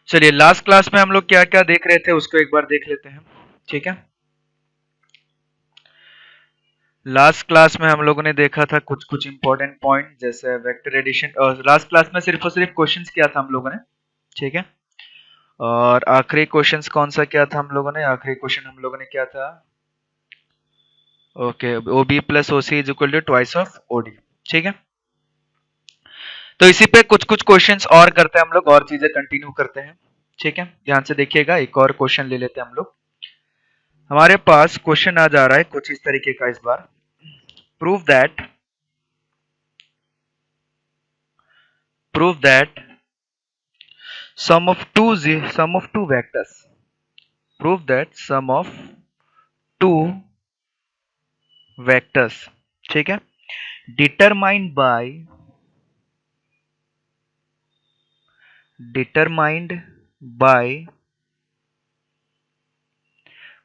चलिए last class में हम लोग क्या क्या देख रहे थे उसको एक बार देख लेते हैं। ठीक है, लास्ट क्लास में हम लोगों ने देखा था कुछ कुछ इंपॉर्टेंट पॉइंट जैसे वेक्टर एडिशन, और लास्ट क्लास में सिर्फ और सिर्फ क्वेश्चंस किया था हम लोगों ने। ठीक है, और आखिरी क्वेश्चंस कौन सा किया था हम लोगों ने? आखिरी क्वेश्चन हम लोगों ने क्या था? Okay, O B plus O C is equal to twice of O D. ठीक है, तो इसी पे कुछ कुछ क्वेश्चंस और करते हैं हम लोग, और चीजें कंटिन्यू करते हैं। ठीक है, ध्यान से देखिएगा, एक और क्वेश्चन ले लेते हैं हम लोग। हमारे पास क्वेश्चन आ जा रहा है कुछ इस तरीके का इस बार। Prove that sum of two vectors, prove that sum of two vectors, ठीक है, determined by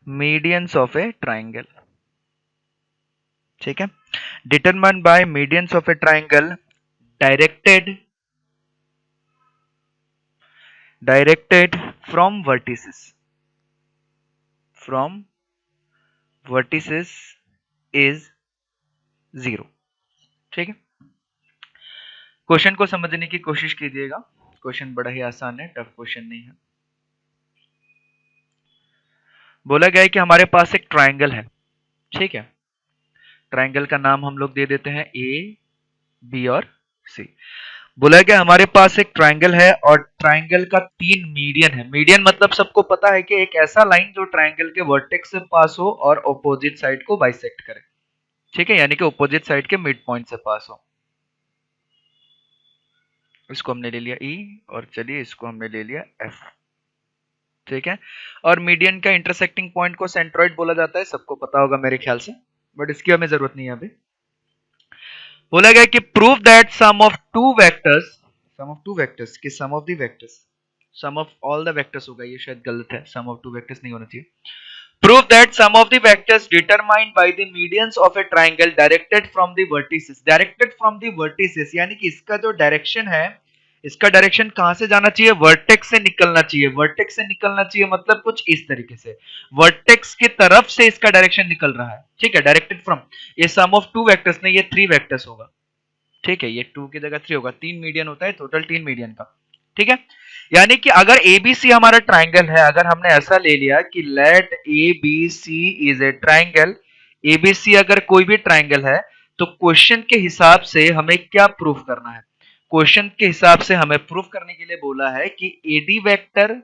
medians of a triangle। ठीक है, determined by medians of a triangle directed from vertices is 0। ठीक है, क्वेश्चन को समझने की कोशिश कीजिएगा, क्वेश्चन बड़ा ही आसान है, टफ क्वेश्चन नहीं है। बोला गया है कि हमारे पास एक ट्राइंगल है। ठीक है, ट्राइंगल का नाम हम लोग दे देते हैं ए बी और सी। बोला गया हमारे पास एक ट्राइंगल है और ट्राइंगल का 3 मीडियन है। मीडियन मतलब सबको पता है कि एक ऐसा लाइन जो ट्राइंगल के वर्टेक्स से पास हो और ऑपोजिट साइड को बाइसेक्ट करे। ठीक है, यानी कि ऑपोजिट साइड के मिड पॉइंट से पास हो। इसको हमने ले लिया ई, और चलिए इसको हमने ले लिया एफ। ठीक है, और मीडियन का इंटरसेक्टिंग पॉइंट को सेंट्रॉइड बोला जाता है, सबको पता होगा मेरे ख्याल से, बट इसकी हमें जरूरत नहीं है अभी। बोला गया कि prove that sum of two vectors कि sum of the vectors, sum of all the vectors होगा, ये शायद गलत है, सम ऑफ टू वेक्टर्स नहीं होना चाहिए। Prove that sum of the vectors determined by the medians of a triangle directed from the vertices, यानी कि इसका जो डायरेक्शन है, इसका डायरेक्शन कहां से जाना चाहिए? वर्टेक्स से निकलना चाहिए। वर्टेक्स से निकलना चाहिए मतलब कुछ इस तरीके से, वर्टेक्स की तरफ से इसका डायरेक्शन निकल रहा है। ठीक है, डायरेक्टेड फ्रॉम, ये सम ऑफ टू वेक्टर्स नहीं, ये 3 वेक्टर्स होगा। ठीक है, ये 2 की जगह 3 होगा, 3 मीडियन होता है, टोटल 3 मीडियन का। ठीक है, यानी कि अगर एबीसी हमारा ट्राइंगल है, अगर हमने ऐसा ले लिया कि let A B C is a triangle, ABC अगर कोई भी ट्राइंगल है, तो क्वेश्चन के हिसाब से हमें क्या प्रूफ करना है? क्वेश्चन के हिसाब से हमें प्रूफ करने के लिए बोला है कि AD vector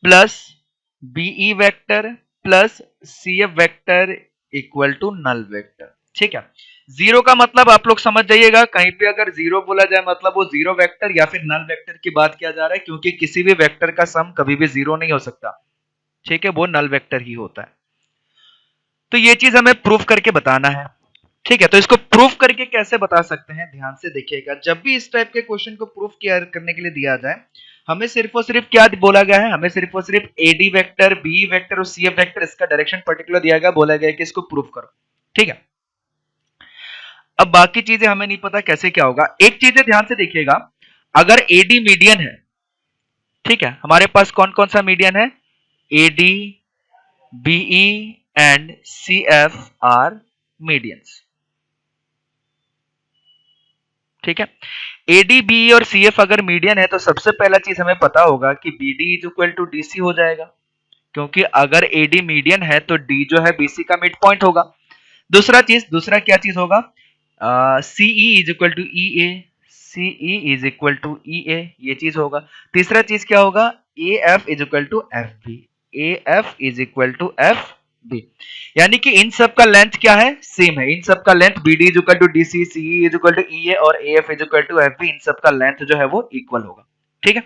plus BE vector plus CF vector equal to null vector. ठीक है, जीरो का मतलब आप लोग समझ जाइएगा, कहीं पे अगर जीरो बोला जाए मतलब वो जीरो वेक्टर या फिर नल वेक्टर की बात किया जा रहा है, क्योंकि किसी भी वेक्टर का सम कभी भी जीरो नहीं हो सकता। ठीक है, वो नल वेक्टर ही होता है। तो ये चीज हमें प्रूफ करके बताना है। ठीक है, तो इसको प्रूफ करके कैसे बता सकते हैं, ध्यान से देखिएगा। जब भी इस टाइप के क्वेश्चन को प्रूफ किया करने के लिए दिया जाए, हमें सिर्फ और सिर्फ क्या बोला गया है? हमें सिर्फ और सिर्फ एडी वेक्टर, बी वेक्टर और सीएफ वेक्टर, इसका डायरेक्शन पर्टिकुलर दिया गया, बोला गया कि इसको प्रूफ करो। ठीक है, अब बाकी चीजें हमें नहीं पता कैसे क्या होगा। एक चीजें ध्यान से देखिएगा, अगर एडी मीडियन है, ठीक है, हमारे पास कौन कौन सा मीडियन है? AD, BE and CF are medians. ठीक है, एडी, बी और सीएफ अगर मीडियन है तो सबसे पहला चीज हमें पता होगा कि BD is equal to DC हो जाएगा, क्योंकि अगर एडी मीडियन है तो डी जो है बीसी का मिड पॉइंट होगा। दूसरा क्या चीज होगा? CE is equal to E A, CE is equal to E A, ये चीज होगा। तीसरा चीज क्या होगा? A F is equal to F B, A F is equal to F B, यानी कि इन सब का लेंथ क्या है? सेम है। इन सब का length BD is equal to DC, CE is equal to E A और A F is equal to F B, इन सब का लेंथ जो है वो इक्वल होगा। ठीक है,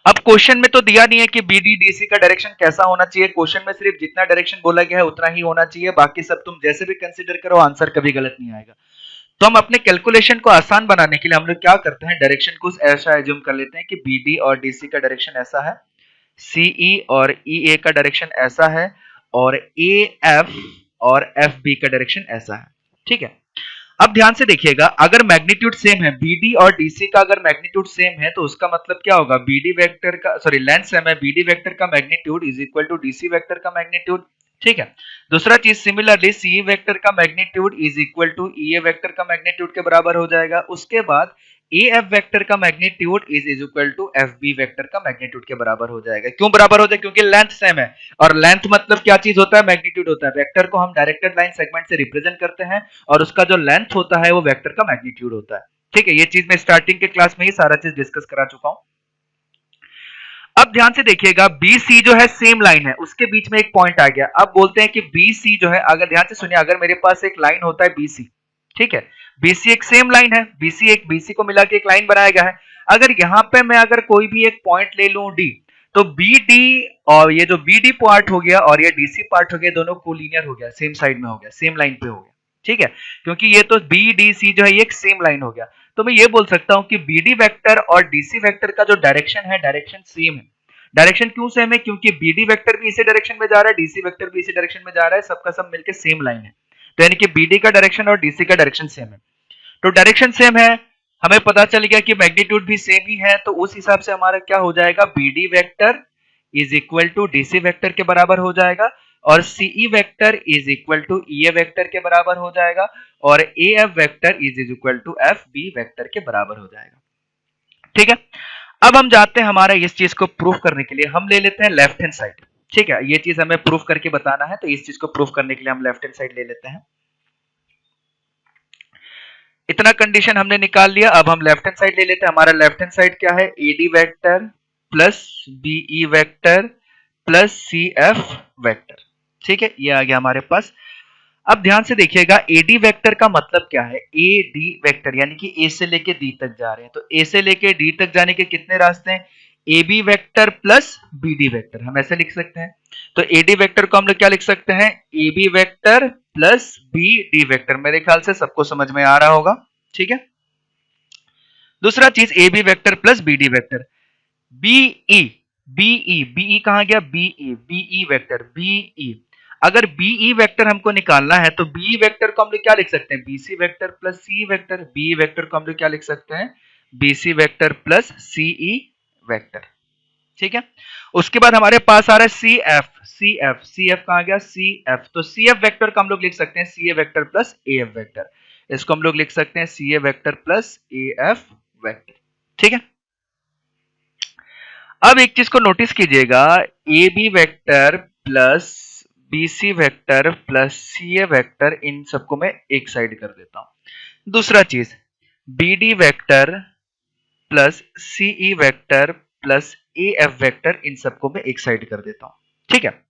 अब क्वेश्चन में तो दिया नहीं है कि बीडी डीसी का डायरेक्शन कैसा होना चाहिए, क्वेश्चन में सिर्फ जितना डायरेक्शन बोला गया है उतना ही होना चाहिए, बाकी सब तुम जैसे भी कंसीडर करो, आंसर कभी गलत नहीं आएगा। तो हम अपने कैलकुलेशन को आसान बनाने के लिए हम लोग क्या करते हैं, डायरेक्शन को ऐसा एज्यूम कर लेते हैं कि बीडी और डीसी का डायरेक्शन ऐसा है, सीई और ईए का डायरेक्शन ऐसा है, और ए एफ और एफ बी का डायरेक्शन ऐसा है। ठीक है, अब ध्यान से देखिएगा, अगर मैग्नीट्यूड सेम है, बीडी और डीसी का अगर मैग्नीट्यूड सेम है तो उसका मतलब क्या होगा, बीडी वेक्टर का सॉरी लेंथ सेम है, बीडी वेक्टर का magnitude is equal to DC vector का मैग्नीट्यूड। ठीक है। दूसरा चीज, सिमिलरली सीई वेक्टर का magnitude is equal to EA vector का मैग्नीट्यूड के बराबर हो जाएगा। उसके बाद एफ वेक्टर का magnitude is equal to F B vector का मैग्नीट्यूड के बराबर हो जाएगा। क्यों बराबर हो जाएगा? क्योंकि लेंथ सेम है, और लेंथ मतलब क्या चीज होता है, मैग्नीट्यूड होता है। वेक्टर को हम डायरेक्टेड लाइन सेगमेंट से रिप्रेजेंट करते हैं और उसका जो लेंथ होता है वो वेक्टर का मैग्नीट्यूड होता है। ठीक है, ये चीज मैं स्टार्टिंग के क्लास में ही सारा चीज डिस्कस करा चुका हूं। अब ध्यान से देखिएगा, BC जो है सेम लाइन है, उसके बीच में एक पॉइंट आ गया। अब बोलते हैं कि BC जो है, अगर ध्यान से सुनिए, अगर मेरे पास एक लाइन होता है BC, ठीक है, BC एक सेम लाइन है, BC को मिला के एक लाइन बनाया गया है। अगर यहाँ पे मैं अगर कोई भी एक पॉइंट ले लूं D, तो BD और ये जो BD पार्ट हो गया और ये DC पार्ट हो गया, दोनों कोलिनियर हो गया, सेम साइड में हो गया, सेम लाइन पे हो गया। ठीक है, क्योंकि ये तो BDC जो है ये एक सेम लाइन हो गया। तो मैं ये बोल सकता हूं कि BD वेक्टर और DC वेक्टर का जो डायरेक्शन है, डायरेक्शन सेम है। डायरेक्शन क्यों सेम है? क्योंकि BD वेक्टर भी इसी डायरेक्शन में जा रहा है, DC वेक्टर भी इसी डायरेक्शन में जा रहा है, सबका सब मिलके सेम लाइन है। तो यानी कि BD का डायरेक्शन और DC का डायरेक्शन सेम है। तो डायरेक्शन सेम है, हमें पता चल गया कि मैग्नीट्यूड भी सेम ही है, तो उस हिसाब से हमारा क्या हो जाएगा, BD vector is equal to DC vector के बराबर हो जाएगा, और CE vector is equal to EA vector के बराबर हो जाएगा, और AF vector is equal to FB vector के बराबर हो जाएगा। ठीक है, अब हम जाते हैं हमारा इस चीज को प्रूफ करने के लिए, हम ले लेते हैं लेफ्ट हैंड साइड। ठीक है, ये चीज हमें प्रूफ करके बताना है, तो इस चीज को प्रूफ करने के लिए हम लेफ्ट हैंड साइड ले लेते हैं। इतना कंडीशन हमने निकाल लिया, अब हम लेफ्ट हैंड साइड ले लेते हैं। हमारा लेफ्ट हैंड साइड क्या है, AD vector plus BE vector plus CF vector. ठीक है, ये आ गया हमारे पास। अब ध्यान से देखिएगा, AD वेक्टर का मतलब क्या है, AD वेक्टर यानी कि A से लेके D तक जा रहे हैं, तो A से लेके D तक जाने के कितने रास्ते हैं, AB vector plus BD vector, हम ऐसे लिख सकते हैं। तो AD वेक्टर को हम लोग क्या लिख सकते हैं, AB vector plus BD vector. मेरे ख्याल से सबको समझ में आ रहा होगा। ठीक है, दूसरा चीज AB vector plus BD vector, BE कहां गया, BE वेक्टर, BE अगर BE वेक्टर हमको निकालना है तो BE वेक्टर को हम लोग क्या लिख सकते हैं, BC vector plus CE vector. BE vector को हम लोग क्या लिख सकते हैं, BC vector plus CE vector. ठीक है, उसके बाद हमारे पास आ रहा है CF कहां गया, CF, तो CF वेक्टर को हम लोग लिख सकते हैं CA vector plus AF vector. इसको हम लोग लिख सकते हैं CA vector plus AF vector. ठीक है, अब एक चीज को नोटिस कीजिएगा, AB vector plus BC vector plus CA vector, इन सबको मैं एक साइड कर देता हूं। दूसरा चीज, BD vector plus CE vector plus AF vector, इन सबको मैं एक साइड कर देता हूं। ठीक है,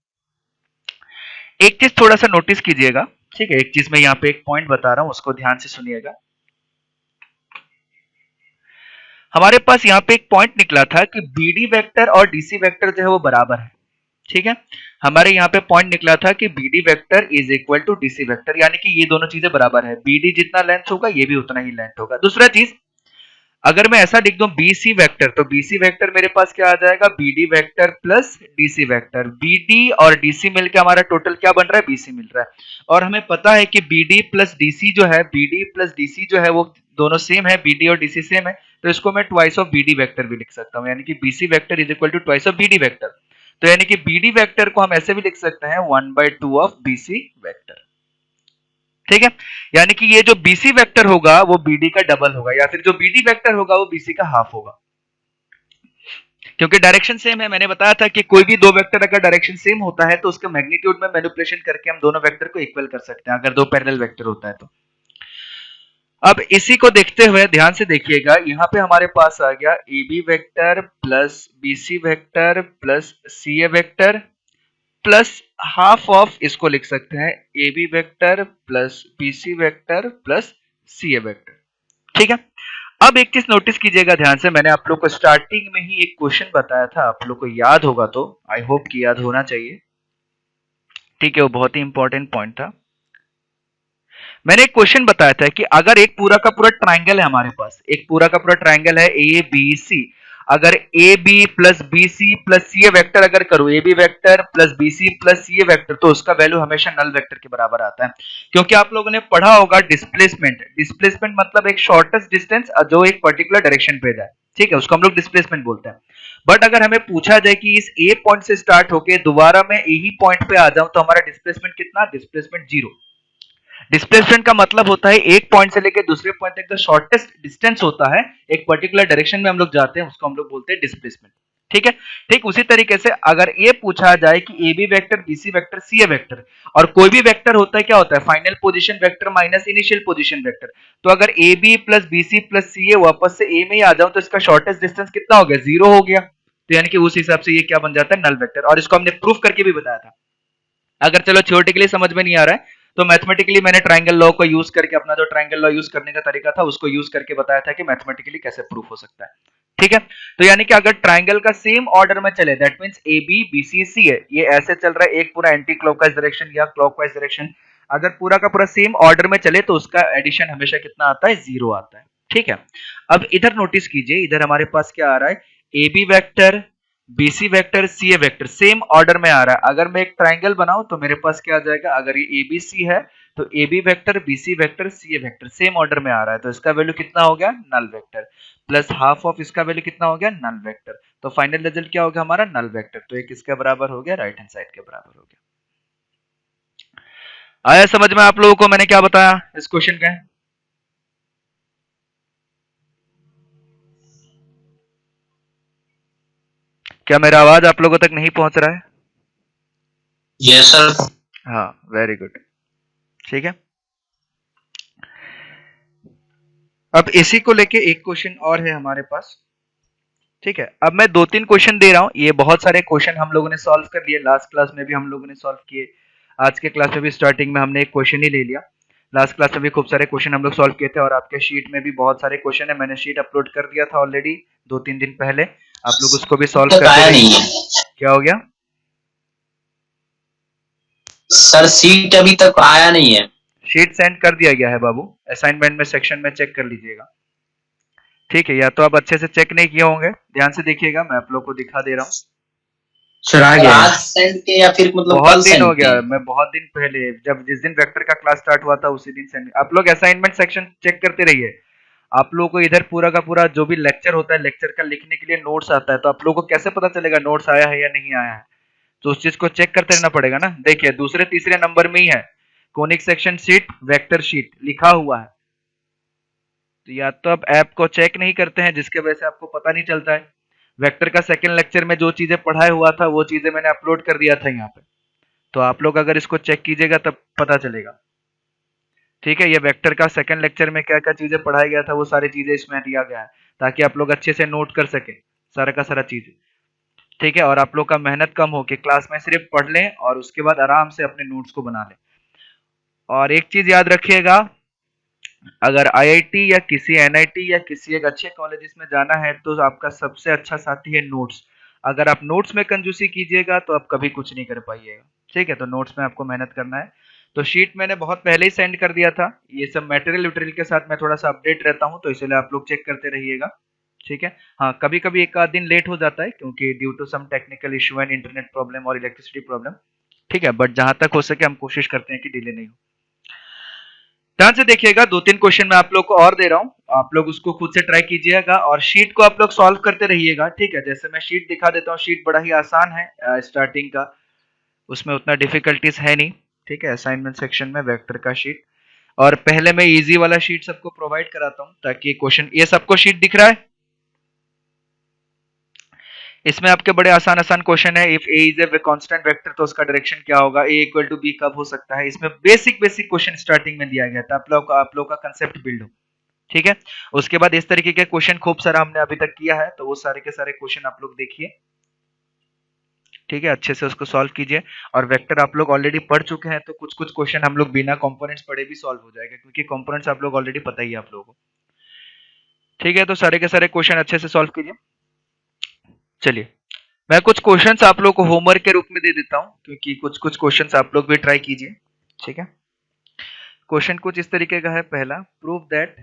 एक चीज थोड़ा सा नोटिस कीजिएगा। ठीक है, एक चीज मैं यहाँ पे एक पॉइंट बता रहा हूं, उसको ध्यान से सुनिएगा। हमारे पास यहाँ पे एक पॉइंट निकला था कि BD वेक्टर और DC वेक्टर जो है वो बराबर है। ठीक है, हमारे यहाँ पे पॉइंट निकला था कि BD vector is equal to DC vector, यानी कि ये दोनों चीजें बराबर है, BD जितना लेंथ होगा ये भी उतना ही लेंथ होगा। दूसरा चीज, अगर मैं ऐसा लिख दूं BC वेक्टर, तो BC वेक्टर मेरे पास क्या आ जाएगा, BD vector plus DC vector. BD और DC मिलकर हमारा टोटल क्या बन रहा है, BC मिल रहा है। और हमें पता है कि BD प्लस DC जो है, BD प्लस DC जो है वो दोनों सेम है, BD और DC सेम है, तो इसको मैं ट्वाइस ऑफ BD वेक्टर भी लिख सकता हूं, यानी कि BC vector is equal to twice of BD vector. तो यानी कि BD वेक्टर को हम ऐसे भी लिख सकते हैं 1/2 ऑफ BC वेक्टर। ठीक है, यानी कि ये जो BC वेक्टर होगा वो BD का डबल होगा, या फिर जो BD वेक्टर होगा वो BC का हाफ होगा, क्योंकि डायरेक्शन सेम है। मैंने बताया था कि कोई भी दो वेक्टर अगर डायरेक्शन सेम होता है तो उसके मैग्नीट्यूड में मैनिपुलेशन करके हम दोनों वेक्टर को इक्वल कर सकते हैं, अगर दो पैरेलल वेक्टर होता है तो। अब इसी को देखते हुए ध्यान से देखिएगा, यहाँ पे हमारे पास आ गया AB vector plus BC vector plus CA vector plus half of, इसको लिख सकते हैं AB vector plus BC vector plus CA vector. ठीक है, अब एक चीज नोटिस कीजिएगा ध्यान से, मैंने आप लोग को स्टार्टिंग में ही एक क्वेश्चन बताया था, आप लोग को याद होगा, तो आई होप कि याद होना चाहिए। ठीक है, वो बहुत ही इंपॉर्टेंट पॉइंट था। मैंने एक क्वेश्चन बताया था कि अगर एक पूरा का पूरा ट्राइंगल है हमारे पास, एक पूरा का पूरा ट्राइंगल है ABC, अगर A B plus B C plus C A vector अगर करूं, A B vector plus B C plus C A vector, तो उसका वैल्यू हमेशा नल वेक्टर के बराबर आता है। क्योंकि आप लोगों ने पढ़ा होगा डिस्प्लेसमेंट, डिस्प्लेसमेंट मतलब एक शॉर्टेस्ट डिस्टेंस जो एक पर्टिकुलर डायरेक्शन पे जाए, ठीक है, उसको हम लोग डिस्प्लेसमेंट बोलते हैं। बट अगर हमें पूछा जाए कि इस ए पॉइंट से स्टार्ट होके दोबारा मैं ए ही पॉइंट पे आ जाऊं, तो हमारा डिस्प्लेसमेंट कितना, डिस्प्लेसमेंट जीरो। डिस्प्लेसमेंट का मतलब होता है एक पॉइंट से लेकर दूसरे पॉइंट तक जो शॉर्टेस्ट डिस्टेंस होता है एक पर्टिकुलर डायरेक्शन में हम लोग जाते हैं, उसको हम लोग बोलते हैं डिस्प्लेसमेंट। ठीक है, ठीक उसी तरीके से अगर ये पूछा जाए कि A B vector B C vector C A vector, और कोई भी वेक्टर होता है क्या होता है, final position vector minus initial position vector, तो अगर A B plus B C plus C A वापस से ए में ही आ जाऊं तो इसका शॉर्टेस्ट डिस्टेंस कितना हो गया, जीरो हो गया। तो यानी कि उस हिसाब से ये क्या बन जाता है, नल वेक्टर। और इसको हमने प्रूफ करके भी बताया था। अगर चलो थ्योरेटिकली समझ में नहीं आ रहा है तो मैथमेटिकली मैंने ट्रायंगल लॉ को यूज करके, अपना जो ट्रायंगल लॉ यूज करने का तरीका था उसको यूज करके बताया था कि मैथमेटिकली कैसे प्रूफ हो सकता है। ठीक है, तो यानी कि अगर ट्रायंगल का सेम ऑर्डर में चले, that means A B B C C है, ये ऐसे चल रहा है एक पूरा एंटी क्लॉकवाइज डायरेक्शन या क्लॉकवाइज डायरेक्शन, अगर पूरा का पूरा सेम ऑर्डर में चले तो उसका एडिशन हमेशा कितना आता है, जीरो आता है। ठीक है, अब इधर नोटिस कीजिए, इधर हमारे पास क्या आ रहा है, A B vector BC vector C A vector same order में आ रहा है। अगर मैं एक ट्राइंगल बनाऊं तो मेरे पास क्या आ जाएगा, अगर ये ए बी सी है तो A B vector B C vector C A vector same order में आ रहा है, तो इसका वैल्यू कितना हो गया, null vector, plus half of इसका वैल्यू कितना हो गया, नल वेक्टर। तो फाइनल रिजल्ट क्या हो गया हमारा, नल वेक्टर। तो एक इसके बराबर हो गया, राइट हैंड साइड के बराबर हो गया। आया समझ में आप लोगों को मैंने क्या बताया इस क्वेश्चन का? क्या मेरा आवाज आप लोगों तक नहीं पहुंच रहा है? Yes sir. हाँ, वेरी गुड। ठीक है, अब इसी को लेके एक क्वेश्चन और है हमारे पास। ठीक है, अब मैं दो तीन क्वेश्चन दे रहा हूँ, ये बहुत सारे क्वेश्चन हम लोगों ने सॉल्व कर लिए, लास्ट क्लास में भी हम लोगों ने सॉल्व किए, आज के क्लास में भी स्टार्टिंग में हमने एक क्वेश्चन ही ले लिया, लास्ट क्लास में भी खूब सारे क्वेश्चन हम लोग सॉल्व किए थे, और आपके शीट में भी बहुत सारे क्वेश्चन है, मैंने शीट अपलोड कर दिया था ऑलरेडी 2-3 दिन पहले, आप लोग उसको भी सॉल्व तक करते आया रहिए। नहीं है क्या हो गया सर, सीट अभी तक आया नहीं है। शीट सेंड कर दिया गया है बाबू, असाइनमेंट में सेक्शन में चेक कर लीजिएगा। ठीक है, या तो आप अच्छे से चेक नहीं किए होंगे, ध्यान से देखिएगा, मैं आप लोग को दिखा दे रहा हूँ। सर आ गया, आज सेंड किए या फिर मतलब बहुत कल दिन हो सेंड गया, किए? मैं बहुत दिन पहले, जब जिस दिन वेक्टर का क्लास स्टार्ट हुआ था उसी दिन सेंड। आप लोग असाइनमेंट सेक्शन चेक करते रहिए, आप लोगों को इधर पूरा का पूरा जो भी लेक्चर होता है, लेक्चर का लिखने के लिए नोट्स आता है, तो आप लोगों को कैसे पता चलेगा नोट्स आया है या नहीं आया है, तो उस चीज को चेक करते रहना पड़ेगा ना। देखिए दूसरे तीसरे नंबर में ही है, conic section sheet vector sheet लिखा हुआ है, तो या तो आप ऐप को चेक नहीं करते हैं जिसके वजह से आपको पता नहीं चलता है। वेक्टर का सेकंड लेक्चर में जो चीजें पढ़ाया हुआ था वो चीजें मैंने अपलोड कर दिया था यहाँ पे, तो आप लोग अगर इसको चेक कीजिएगा तब पता चलेगा। ठीक है, ये वेक्टर का सेकंड लेक्चर में क्या क्या चीजें पढ़ाया गया था वो सारी चीजें इसमें दिया गया है, ताकि आप लोग अच्छे से नोट कर सके सारा का सारा चीज। ठीक है, और आप लोग का मेहनत कम हो कि क्लास में सिर्फ पढ़ लें और उसके बाद आराम से अपने नोट्स को बना लें। और एक चीज याद रखिएगा, अगर आईआईटी या किसी एनआईटी या किसी एक अच्छे कॉलेजेस में जाना है तो आपका सबसे अच्छा साथी है नोट्स। अगर आप नोट्स में कंजूसी कीजिएगा तो आप कभी कुछ नहीं कर पाइएगा। ठीक है, तो नोट्स में आपको मेहनत करना है। तो शीट मैंने बहुत पहले ही सेंड कर दिया था, ये सब मटेरियल वटेरियल के साथ मैं थोड़ा सा अपडेट रहता हूँ, तो इसलिए आप लोग चेक करते रहिएगा। ठीक है, हाँ कभी कभी एक आध दिन लेट हो जाता है क्योंकि due to some technical issue and internet problem और इलेक्ट्रिसिटी प्रॉब्लम। ठीक है, बट जहां तक हो सके हम कोशिश करते हैं कि डिले नहीं हो। ध्यान से देखिएगा, दो तीन क्वेश्चन मैं आप लोग को और दे रहा हूँ, आप लोग उसको खुद से ट्राई कीजिएगा और शीट को आप लोग सॉल्व करते रहिएगा। ठीक है, जैसे मैं शीट दिखा देता हूँ, शीट बड़ा ही आसान है स्टार्टिंग का, उसमें उतना डिफिकल्टीज है नहीं। ठीक है, असाइनमेंट सेक्शन में वेक्टर का शीट, और पहले मैं इजी वाला शीट सबको प्रोवाइड कराता हूँ ताकि क्वेश्चन, ये सबको शीट दिख रहा है, इसमें आपके बड़े आसान आसान क्वेश्चन है। If A is a constant vector तो उसका डायरेक्शन क्या होगा, ए इक्वल टू बी कब हो सकता है, इसमें बेसिक बेसिक क्वेश्चन स्टार्टिंग में दिया गया था, आप लोग का कंसेप्ट बिल्ड हो। ठीक है, उसके बाद इस तरीके के क्वेश्चन खूब सारा हमने अभी तक किया है, तो वो सारे के सारे क्वेश्चन आप लोग देखिए। ठीक है, अच्छे से उसको सॉल्व कीजिए। और वेक्टर आप लोग ऑलरेडी पढ़ चुके हैं तो कुछ कुछ क्वेश्चन हम लोग बिना कंपोनेंट्स पढ़े भी सॉल्व हो जाएगा, क्योंकि कंपोनेंट्स आप लोग ऑलरेडी पता ही है आप लोगों को। ठीक है, तो सारे के सारे क्वेश्चन अच्छे से सॉल्व कीजिए। चलिए, मैं कुछ क्वेश्चंस आप लोग को होमवर्क के रूप में दे देता हूं, क्योंकि कुछ कुछ क्वेश्चंस आप लोग भी ट्राई कीजिए। ठीक है, क्वेश्चन कुछ इस तरीके का है, पहला prove that,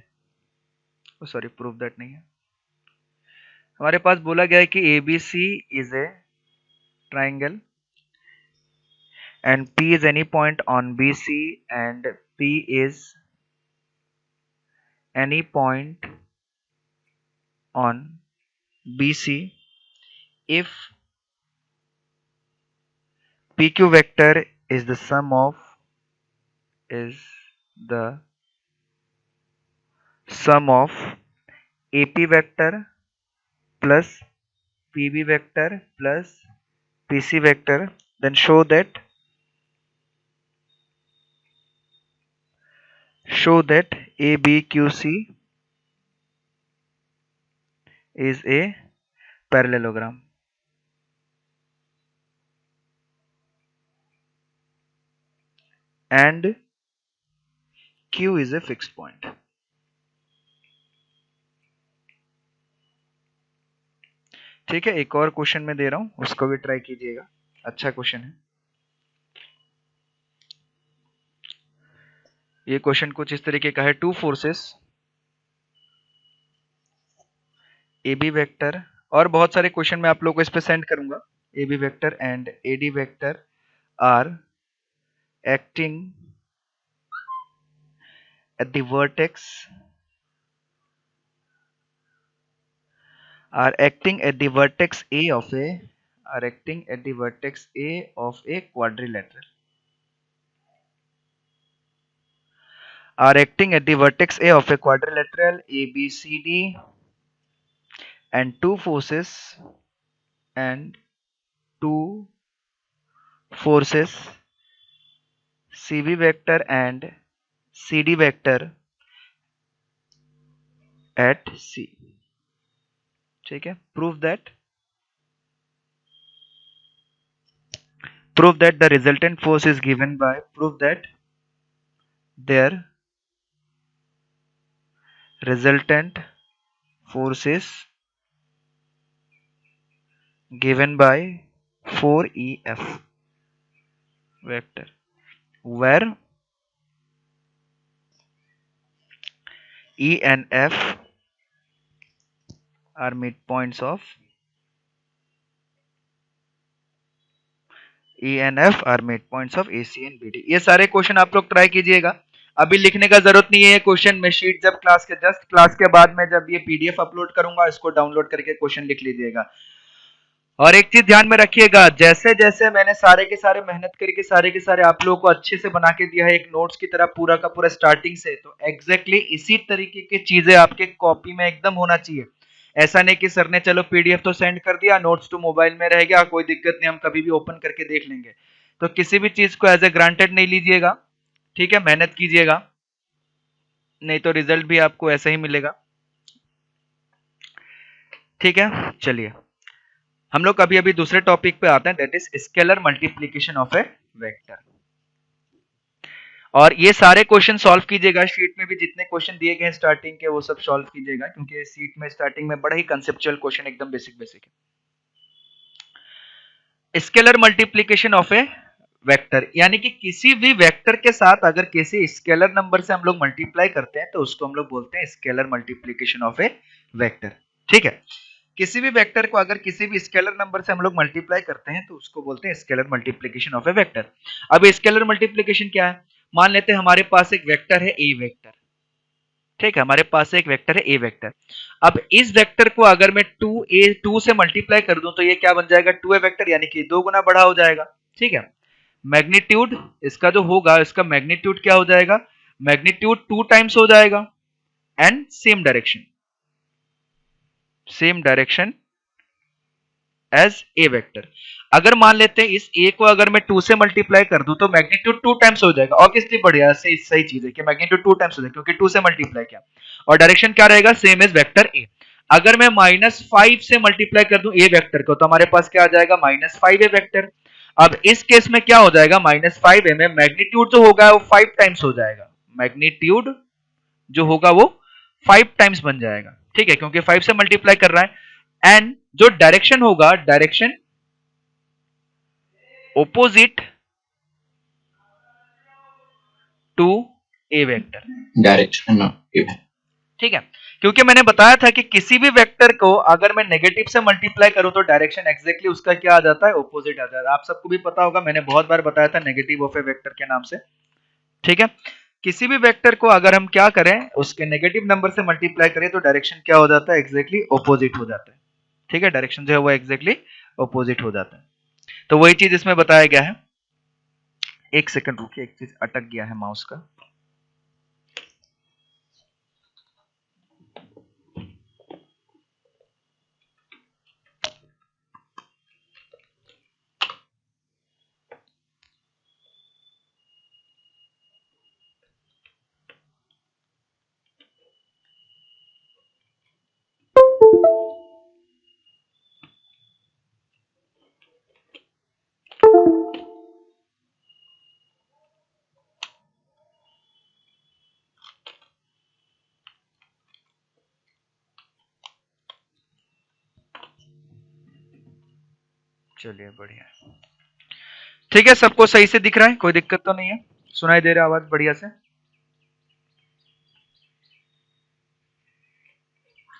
sorry prove that नहीं है, हमारे पास बोला गया है कि ABC is a triangle and P is any point on BC and P is any point on BC if PQ vector is the sum of AP vector plus PB vector plus PC vector, then show that ABQC is a parallelogram and Q is a fixed point. ठीक है, एक और question मैं दे रहा हूं, उसको भी try कीजिएगा, अच्छा क्वेश्चन है। ये क्वेश्चन कुछ इस तरीके का है, टू फोर्सेस AB वेक्टर, और बहुत सारे क्वेश्चन मैं आप लोगों को इस पे सेंड करूंगा। AB vector and AD vector are acting at the vertex A of a quadrilateral, ABCD, and two forces CB vector and CD vector at C। ठीक है, prove that the resultant force is given by their resultant force is given by 4EF vector, where E and F are midpoints of AC and BD। ये सारे question आप लोग try कीजिएगा, अभी लिखने का जरूरत नहीं है। ये क्वेश्चन मैं शीट जब क्लास के बाद में जब ये PDF अपलोड करूंगा, इसको डाउनलोड करके क्वेश्चन लिख लीजिएगा। और एक चीज ध्यान में रखिएगा, जैसे जैसे मैंने सारे के सारे मेहनत करके सारे के सारे आप लोगों को अच्छे से बना के दिया है एक नोट्स की तरह पूरा का पूरा स्टार्टिंग से, तो एग्जैक्टली इसी तरीके की चीजें आपके कॉपी में एकदम होना चाहिए। ऐसा नहीं कि सर ने चलो PDF तो सेंड कर दिया, नोट्स तो मोबाइल में रह गया, कोई दिक्कत नहीं, हम कभी भी ओपन करके देख लेंगे। तो किसी भी चीज को एज ए ग्रांटेड नहीं लीजिएगा, ठीक है, मेहनत कीजिएगा, नहीं तो रिजल्ट भी आपको ऐसा ही मिलेगा। ठीक है, चलिए हम लोग अभी दूसरे टॉपिक पे आते हैं, that is scalar multiplication of a vector. और ये सारे क्वेश्चन सॉल्व कीजिएगा, शीट में भी जितने क्वेश्चन दिए गए हैं स्टार्टिंग के वो सब सॉल्व कीजिएगा, क्योंकि शीट में स्टार्टिंग में बड़ा ही कंसेप्चुअल क्वेश्चन एकदम बेसिक है। Scalar multiplication of a vector, यानी कि किसी भी वेक्टर के साथ अगर किसी स्केलर नंबर से हम लोग मल्टीप्लाई करते हैं तो उसको हम लोग बोलते हैं scalar multiplication of a vector. ठीक है, किसी भी वेक्टर को अगर किसी भी स्केलर नंबर से हम लोग मल्टीप्लाई करते हैं तो उसको बोलते हैं scalar multiplication of a vector. अब स्केलर मल्टीप्लिकेशन क्या है, मान लेते हैं हमारे पास एक वेक्टर है ए वेक्टर, ठीक है, हमारे पास एक वेक्टर है ए वेक्टर। अब इस वेक्टर को अगर मैं 2 से मल्टीप्लाई कर दूं तो ये क्या बन जाएगा, 2a वेक्टर, यानी कि 2 गुना बड़ा हो जाएगा। ठीक है, मैग्नीट्यूड इसका जो होगा, इसका मैग्नीट्यूड क्या हो जाएगा, मैग्नीट्यूड 2 टाइम्स हो जाएगा, and same direction as a vector. अगर मान लेते हैं इस ए को अगर मैं 2 से मल्टीप्लाई कर दूं तो मैग्नीट्यूड 2 टाइम्स हो जाएगा, ऑब्वियसली बढ़िया सही चीज है कि मैग्नीट्यूड 2 टाइम्स हो जाएगा क्योंकि 2 से मल्टीप्लाई किया, और डायरेक्शन क्या रहेगा, सेम एज वेक्टर ए। अगर मैं -5 से मल्टीप्लाई कर दूं ए वेक्टर को तो हमारे पास क्या आ जाएगा, -5 ए वेक्टर। अब इस केस में क्या हो जाएगा, -5 ए में मैग्नीट्यूड जो होगा वो 5 टाइम्स हो जाएगा, मैग्नीट्यूड जो होगा वो 5 टाइम्स बन जाएगा। ठीक है, क्योंकि 5 से मल्टीप्लाई कर रहा है, एंड जो डायरेक्शन होगा, direction opposite to a vector, direction. ठीक है, क्योंकि मैंने बताया था कि किसी भी वेक्टर को अगर मैं नेगेटिव से मल्टीप्लाई करूं तो डायरेक्शन एग्जैक्टली उसका क्या आ जाता है, ऑपोजिट आ जाता है। आप सबको भी पता होगा, मैंने बहुत बार बताया था नेगेटिव ऑफ ए वेक्टर के नाम से। ठीक है, किसी भी वेक्टर को अगर हम क्या करें, उसके नेगेटिव नंबर से मल्टीप्लाई करें तो डायरेक्शन क्या हो जाता है, एग्जैक्टली ऑपोजिट हो जाता है। ठीक है, डायरेक्शन जो है वो एग्जैक्टली ऑपोजिट हो जाता है। तो वही चीज इसमें बताया गया है। एक सेकंड रुकिए, एक चीज अटक गया है माउस का। चलिए बढ़िया, ठीक है, सबको सही से दिख रहा है, कोई दिक्कत तो नहीं है, सुनाई दे रहा है आवाज बढ़िया से?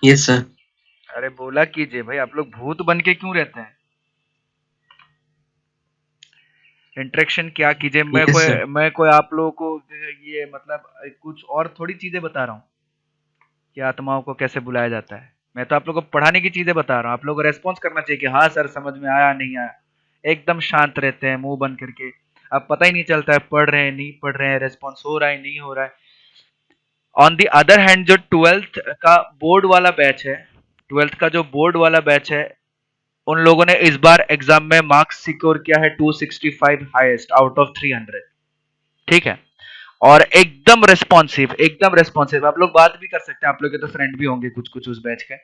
Yes sir. अरे बोला कीजिए भाई, आप लोग भूत बन के क्यों रहते हैं? इंटरेक्शन क्या कीजिए, यस सर। मैं कोई आप लोगों को ये मतलब कुछ और थोड़ी चीजें बता रहा हूँ कि आत्माओं को कैसे बुलाया जाता है। मैं तो आप लोगों को पढ़ाने की चीजें बता रहा हूँ, आप लोगों को रेस्पॉन्स करना चाहिए कि हाँ सर समझ में आया नहीं आया। एकदम शांत रहते हैं मुंह बंद करके, अब पता ही नहीं चलता है पढ़ रहे हैं नहीं पढ़ रहे हैं, रेस्पॉन्स हो रहा है नहीं हो रहा है। ऑन दी अदर हैंड जो 12th का बोर्ड वाला बैच है, 12th का जो बोर्ड वाला बैच है, उन लोगों ने इस बार एग्जाम में मार्क्स सिक्योर किया है 265 हाईएस्ट आउट ऑफ 300। ठीक है, और एकदम रेस्पॉन्सिव आप लोग बात भी कर सकते हैं, आप लोग के तो फ्रेंड भी होंगे कुछ कुछ उस बैच के।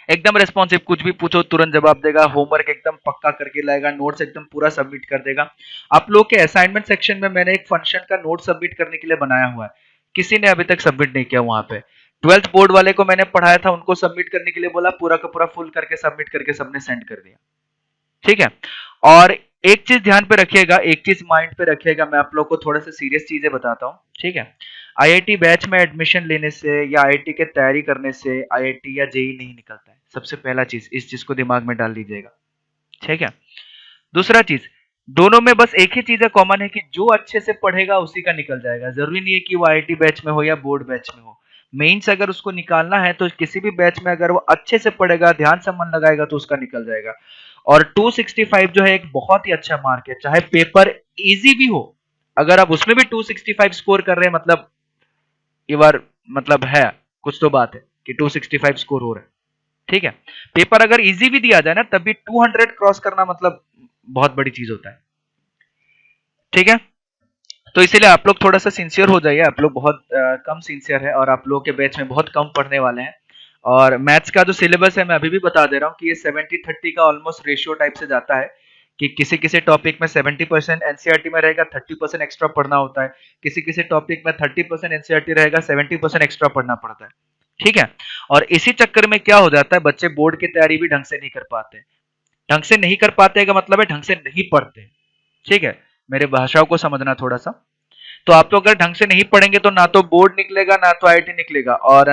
एकदम रेस्पॉन्सिव, कुछ भी पूछो तुरंत जवाब देगा, होमवर्क एकदम पक्का करके लाएगा, नोट्स एकदम पूरा सबमिट कर देगा। आप लोग के असाइनमेंट सेक्शन में मैंने एक फंक्शन का नोट सबमिट करने के लिए बनाया हुआ है, किसी ने अभी तक सबमिट नहीं किया वहां पे। 12th बोर्ड वाले को मैंने पढ़ाया था, उनको सबमिट करने के लिए बोला, पूरा का पूरा फुल करके सबमिट करके सबने सेंड कर दिया। ठीक है, और एक चीज ध्यान पे रखिएगा, एक चीज माइंड पे रखिएगा, मैं आप लोग को थोड़ा सा सीरियस चीजें बताता हूँ। ठीक है, आईआईटी बैच में एडमिशन लेने से या आईआईटी के तैयारी करने से आईआईटी या जेई नहीं निकलता है, सबसे पहला चीज, इस चीज को दिमाग में डाल लीजिएगा। ठीक है, दूसरा चीज, दोनों में बस एक ही चीज है कॉमन है कि जो अच्छे से पढ़ेगा उसी का निकल जाएगा, जरूरी नहीं है कि वो आईआईटी बैच में हो या बोर्ड बैच में हो। मेंस अगर उसको निकालना है तो किसी भी बैच में अगर वो अच्छे से पढ़ेगा, ध्यान से मन लगाएगा तो उसका निकल जाएगा। और 265 जो है एक बहुत ही अच्छा मार्क है, चाहे पेपर इजी भी हो, अगर आप उसमें भी 265 स्कोर कर रहे हैं मतलब ये बार मतलब है कुछ तो बात है कि 265 स्कोर हो रहा है। ठीक है, पेपर अगर इजी भी दिया जाए ना तब भी 200 क्रॉस करना मतलब बहुत बड़ी चीज होता है। ठीक है, तो इसीलिए आप लोग थोड़ा सा सिंसियर हो जाइए, आप लोग बहुत कम सिंसियर है और आप लोगों के बैच में बहुत कम पढ़ने वाले हैं। और मैथ्स का जो सिलेबस है मैं अभी भी बता दे रहा हूँ कि ये 70-30 का ऑलमोस्ट रेशियो टाइप से जाता है कि किसी किसी टॉपिक में 70% एनसीईआरटी में रहेगा, 30% एक्स्ट्रा पढ़ना होता है, किसी किसी टॉपिक में 30% एनसीईआरटी रहेगा, 70% एक्स्ट्रा पढ़ना पड़ता है। ठीक है, और इसी चक्कर में क्या हो जाता है, बच्चे बोर्ड की तैयारी भी ढंग से नहीं कर पाते। ढंग से नहीं कर पाते का मतलब है ढंग से नहीं पढ़ते। ठीक है, मेरे भाषाओं को समझना थोड़ा सा। तो आप तो अगर ढंग से नहीं पढ़ेंगे तो ना तो बोर्ड निकलेगा ना तो आईआईटी निकलेगा। और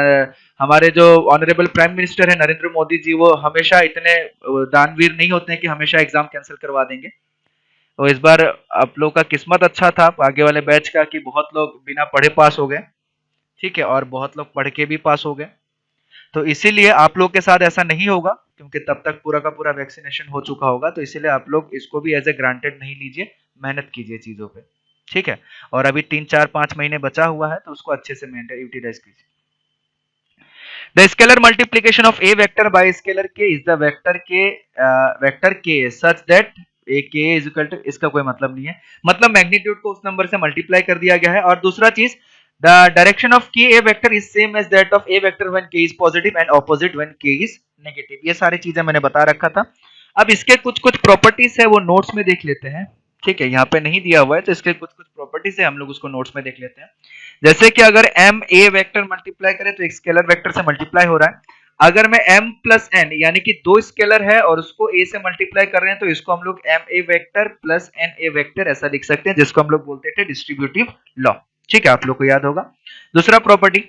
हमारे जो ऑनरेबल प्राइम मिनिस्टर है नरेंद्र मोदी जी, वो हमेशा इतने दानवीर नहीं होते हैं कि हमेशा एग्जाम कैंसिल करवा देंगे। तो इस बार आप लोग का किस्मत अच्छा था आगे वाले बैच का कि बहुत लोग बिना पढ़े पास हो गए। ठीक है, और बहुत लोग पढ़ के भी पास हो गए। तो इसीलिए आप लोग के साथ ऐसा नहीं होगा क्योंकि तब तक पूरा का पूरा वैक्सीनेशन हो चुका होगा, तो इसीलिए आप लोग इसको भी एज ए ग्रांटेड नहीं लीजिए, मेहनत कीजिए चीजों पे। ठीक है, और अभी 3-4-5 महीने बचा हुआ है तो उसको अच्छे से यूटिलाइज कीजिए। The scalar multiplication of a vector by scalar के इज द वेक्टर के सच दैट ए के इज इक्वल टू, इसका कोई मतलब नहीं है, मतलब मैग्नीट्यूड को उस नंबर से मल्टीप्लाई कर दिया गया है। और दूसरा चीज, the direction of k a vector is same as that of a vector when k is positive and opposite when k is negative. ये सारी चीजें मैंने बता रखा था। अब इसके कुछ कुछ प्रॉपर्टीज है वो नोट्स में देख लेते हैं। ठीक है, यहाँ पे नहीं दिया हुआ है तो इसके कुछ कुछ प्रॉपर्टीज है, हम लोग उसको नोट्स में देख लेते हैं। जैसे कि अगर m a वेक्टर मल्टीप्लाई करें तो एक स्केलर वेक्टर से मल्टीप्लाई हो रहा है। अगर मैं m प्लस n यानी कि दो स्केलर है और उसको a से मल्टीप्लाई कर रहे हैं तो इसको हम लोग m a vector plus n a vector ऐसा लिख सकते हैं, जिसको हम लोग बोलते थे डिस्ट्रीब्यूटिव लॉ। ठीक है, आप लोग को याद होगा। दूसरा प्रॉपर्टी,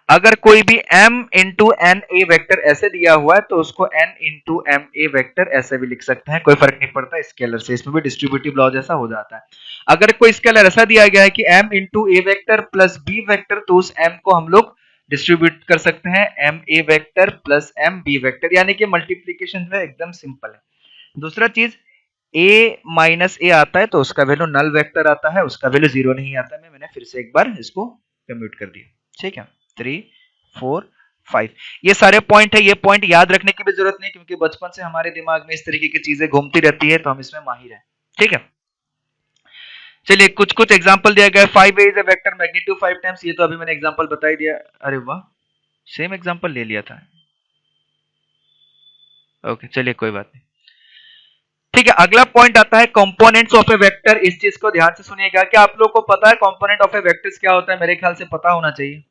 अगर कोई भी m into N A vector ऐसे दिया हुआ है तो उसको n into M A vector ऐसे भी लिख सकते हैं, कोई फर्क नहीं पड़ता स्केलर से, इसमें भी डिस्ट्रीब्यूटिव लॉ जैसा हो जाता है। अगर कोई स्केलर ऐसा दिया गया है कि m इंटू ए वेक्टर प्लस बी वेक्टर, तो उस m को हम लोग डिस्ट्रीब्यूट कर सकते हैं M A vector plus M B vector, यानी कि मल्टीप्लीकेशन में एकदम सिंपल है। दूसरा चीज a माइनस ए आता है तो उसका वैल्यू नल वेक्टर आता है, उसका वैल्यू 0 नहीं आता है। मैंने फिर से एक बार इसको कम्यूट कर दिया, ठीक है। 3 4 5 ये सारे पॉइंट है, ये पॉइंट याद रखने की भी जरूरत नहीं क्योंकि बचपन से हमारे दिमाग में इस तरीके की चीजें घूमती रहती है तो हम इसमें माहिर हैं, ठीक है। चलिए कुछ कुछ एग्जांपल दिया गया है। 5a is a vector magnitude 5 times, ये तो अभी मैंने एग्जांपल बता ही दिया। अरे वाह, सेम एग्जांपल ले लिया था। ओके चलिए कोई बात नहीं, ठीक है। अगला पॉइंट आता है कंपोनेंट्स ऑफ ए वेक्टर। इस चीज को ध्यान से सुनिएगा। क्या आप लोगों को पता है कंपोनेंट ऑफ ए वेक्टर्स क्या होता है? मेरे ख्याल से पता होना चाहिए।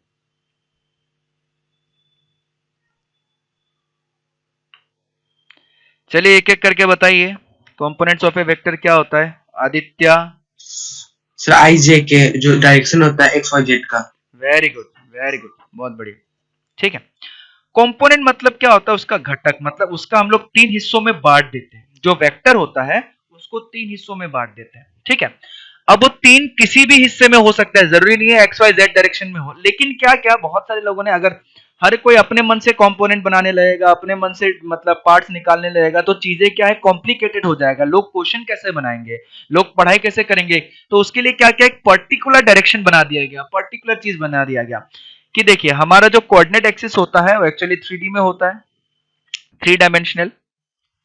चलिए एक एक करके बताइए कंपोनेंट्स ऑफ ए वेक्टर क्या होता है। आदित्य। सर आई जे के जो डायरेक्शन होता है एक्स वाई जेड का। वेरी गुड वेरी गुड, बहुत बढ़िया, ठीक है। कंपोनेंट मतलब क्या होता है? उसका घटक, मतलब उसका हम लोग 3 हिस्सों में बांट देते हैं। जो वेक्टर होता है उसको 3 हिस्सों में बांट देते हैं, ठीक है। अब वो 3 किसी भी हिस्से में हो सकता है, जरूरी नहीं है एक्स वाई जेड डायरेक्शन में हो। लेकिन क्या क्या बहुत सारे लोगों ने, अगर हर कोई अपने मन से कंपोनेंट बनाने लगेगा, अपने मन से मतलब पार्ट्स निकालने लगेगा, तो चीजें क्या है, कॉम्प्लिकेटेड हो जाएगा। लोग क्वेश्चन कैसे बनाएंगे, लोग पढ़ाई कैसे करेंगे? तो उसके लिए क्या क्या एक पर्टिकुलर डायरेक्शन बना दिया गया, पर्टिकुलर चीज बना दिया गया कि देखिए हमारा जो कोऑर्डिनेट एक्सिस होता है वो एक्चुअली 3D में होता है, 3 डायमेंशनल,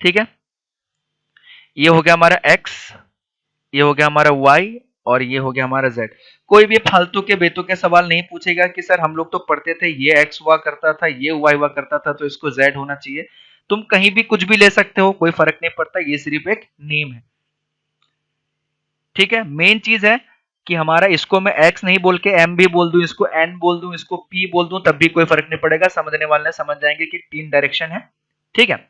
ठीक है। ये हो गया हमारा x, ये हो गया हमारा y और ये हो गया हमारा z। कोई भी फालतू के बेतु के सवाल नहीं पूछेगा कि सर हम लोग तो पढ़ते थे ये x हुआ करता था, ये y हुआ करता था, तो इसको z होना चाहिए। तुम कहीं भी कुछ भी ले सकते हो, कोई फर्क नहीं पड़ता, ये सिर्फ एक नेम है, ठीक है। मेन चीज है कि हमारा इसको मैं x नहीं बोल के m भी बोल दूं, इसको n बोल दूं, इसको p बोल दूं, तब भी कोई फर्क नहीं पड़ेगा। समझने वाले समझ जाएंगे कि 3 डायरेक्शन है, ठीक है।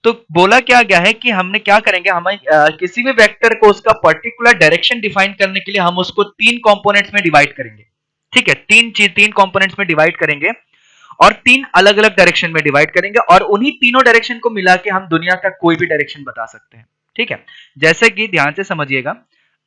तो बोला क्या गया है कि हमने क्या करेंगे, हमें किसी भी वेक्टर को उसका पर्टिकुलर डायरेक्शन डिफाइन करने के लिए हम उसको 3 कंपोनेंट्स में डिवाइड करेंगे, ठीक है। 3 कंपोनेंट्स में डिवाइड करेंगे और 3 अलग अलग डायरेक्शन में डिवाइड करेंगे और उन्हीं तीनों डायरेक्शन को मिला के हम दुनिया का कोई भी डायरेक्शन बता सकते हैं, ठीक है। जैसे कि ध्यान से समझिएगा,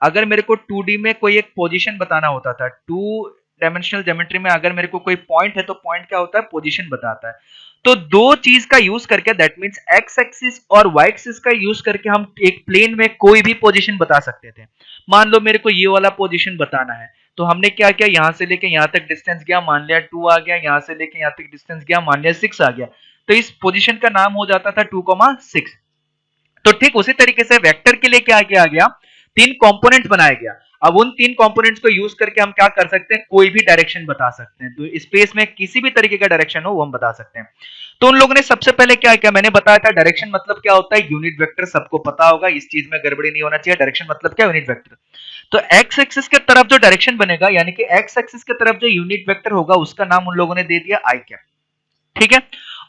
अगर मेरे को 2D में कोई एक पोजीशन बताना होता था, 2 डायमेंशनल ज्योमेट्री में अगर मेरे को कोई पॉइंट है तो पॉइंट क्या होता है, पोजीशन बताता है। तो दो चीज का यूज करके, दैट मींस एक्स एक्सिस और वाई एक्सिस का यूज करके हम एक प्लेन में कोई भी पोजीशन बता सकते थे। मान लो मेरे को ये वाला पोजीशन बताना है, तो हमने क्या किया, यहां से लेके यहां तक डिस्टेंस गया, मान लिया 2 आ गया, यहां से लेके यहां तक डिस्टेंस गया, मान लिया 6 आ गया, तो इस पोजीशन का नाम हो जाता था 2,6। तो ठीक उसी तरीके से वेक्टर के लिए क्या किया गया, 3 कंपोनेंट्स बनाया गया। अब उन 3 कंपोनेंट्स को यूज करके हम क्या कर सकते हैं, कोई भी डायरेक्शन बता सकते हैं। तो स्पेस में किसी भी तरीके का डायरेक्शन हो वो हम बता सकते हैं। तो उन लोगों ने सबसे पहले क्या किया, मैंने बताया था डायरेक्शन मतलब क्या होता है, यूनिट वेक्टर, सबको पता होगा, इस चीज में गड़बड़ी नहीं होना चाहिए। डायरेक्शन मतलब क्या, यूनिट वेक्टर। तो एक्स एक्सिस के तरफ जो डायरेक्शन बनेगा, यानी कि एक्स एक्सिस के तरफ जो यूनिट वेक्टर होगा उसका नाम उन लोगों ने दे दिया आई कैप, ठीक है।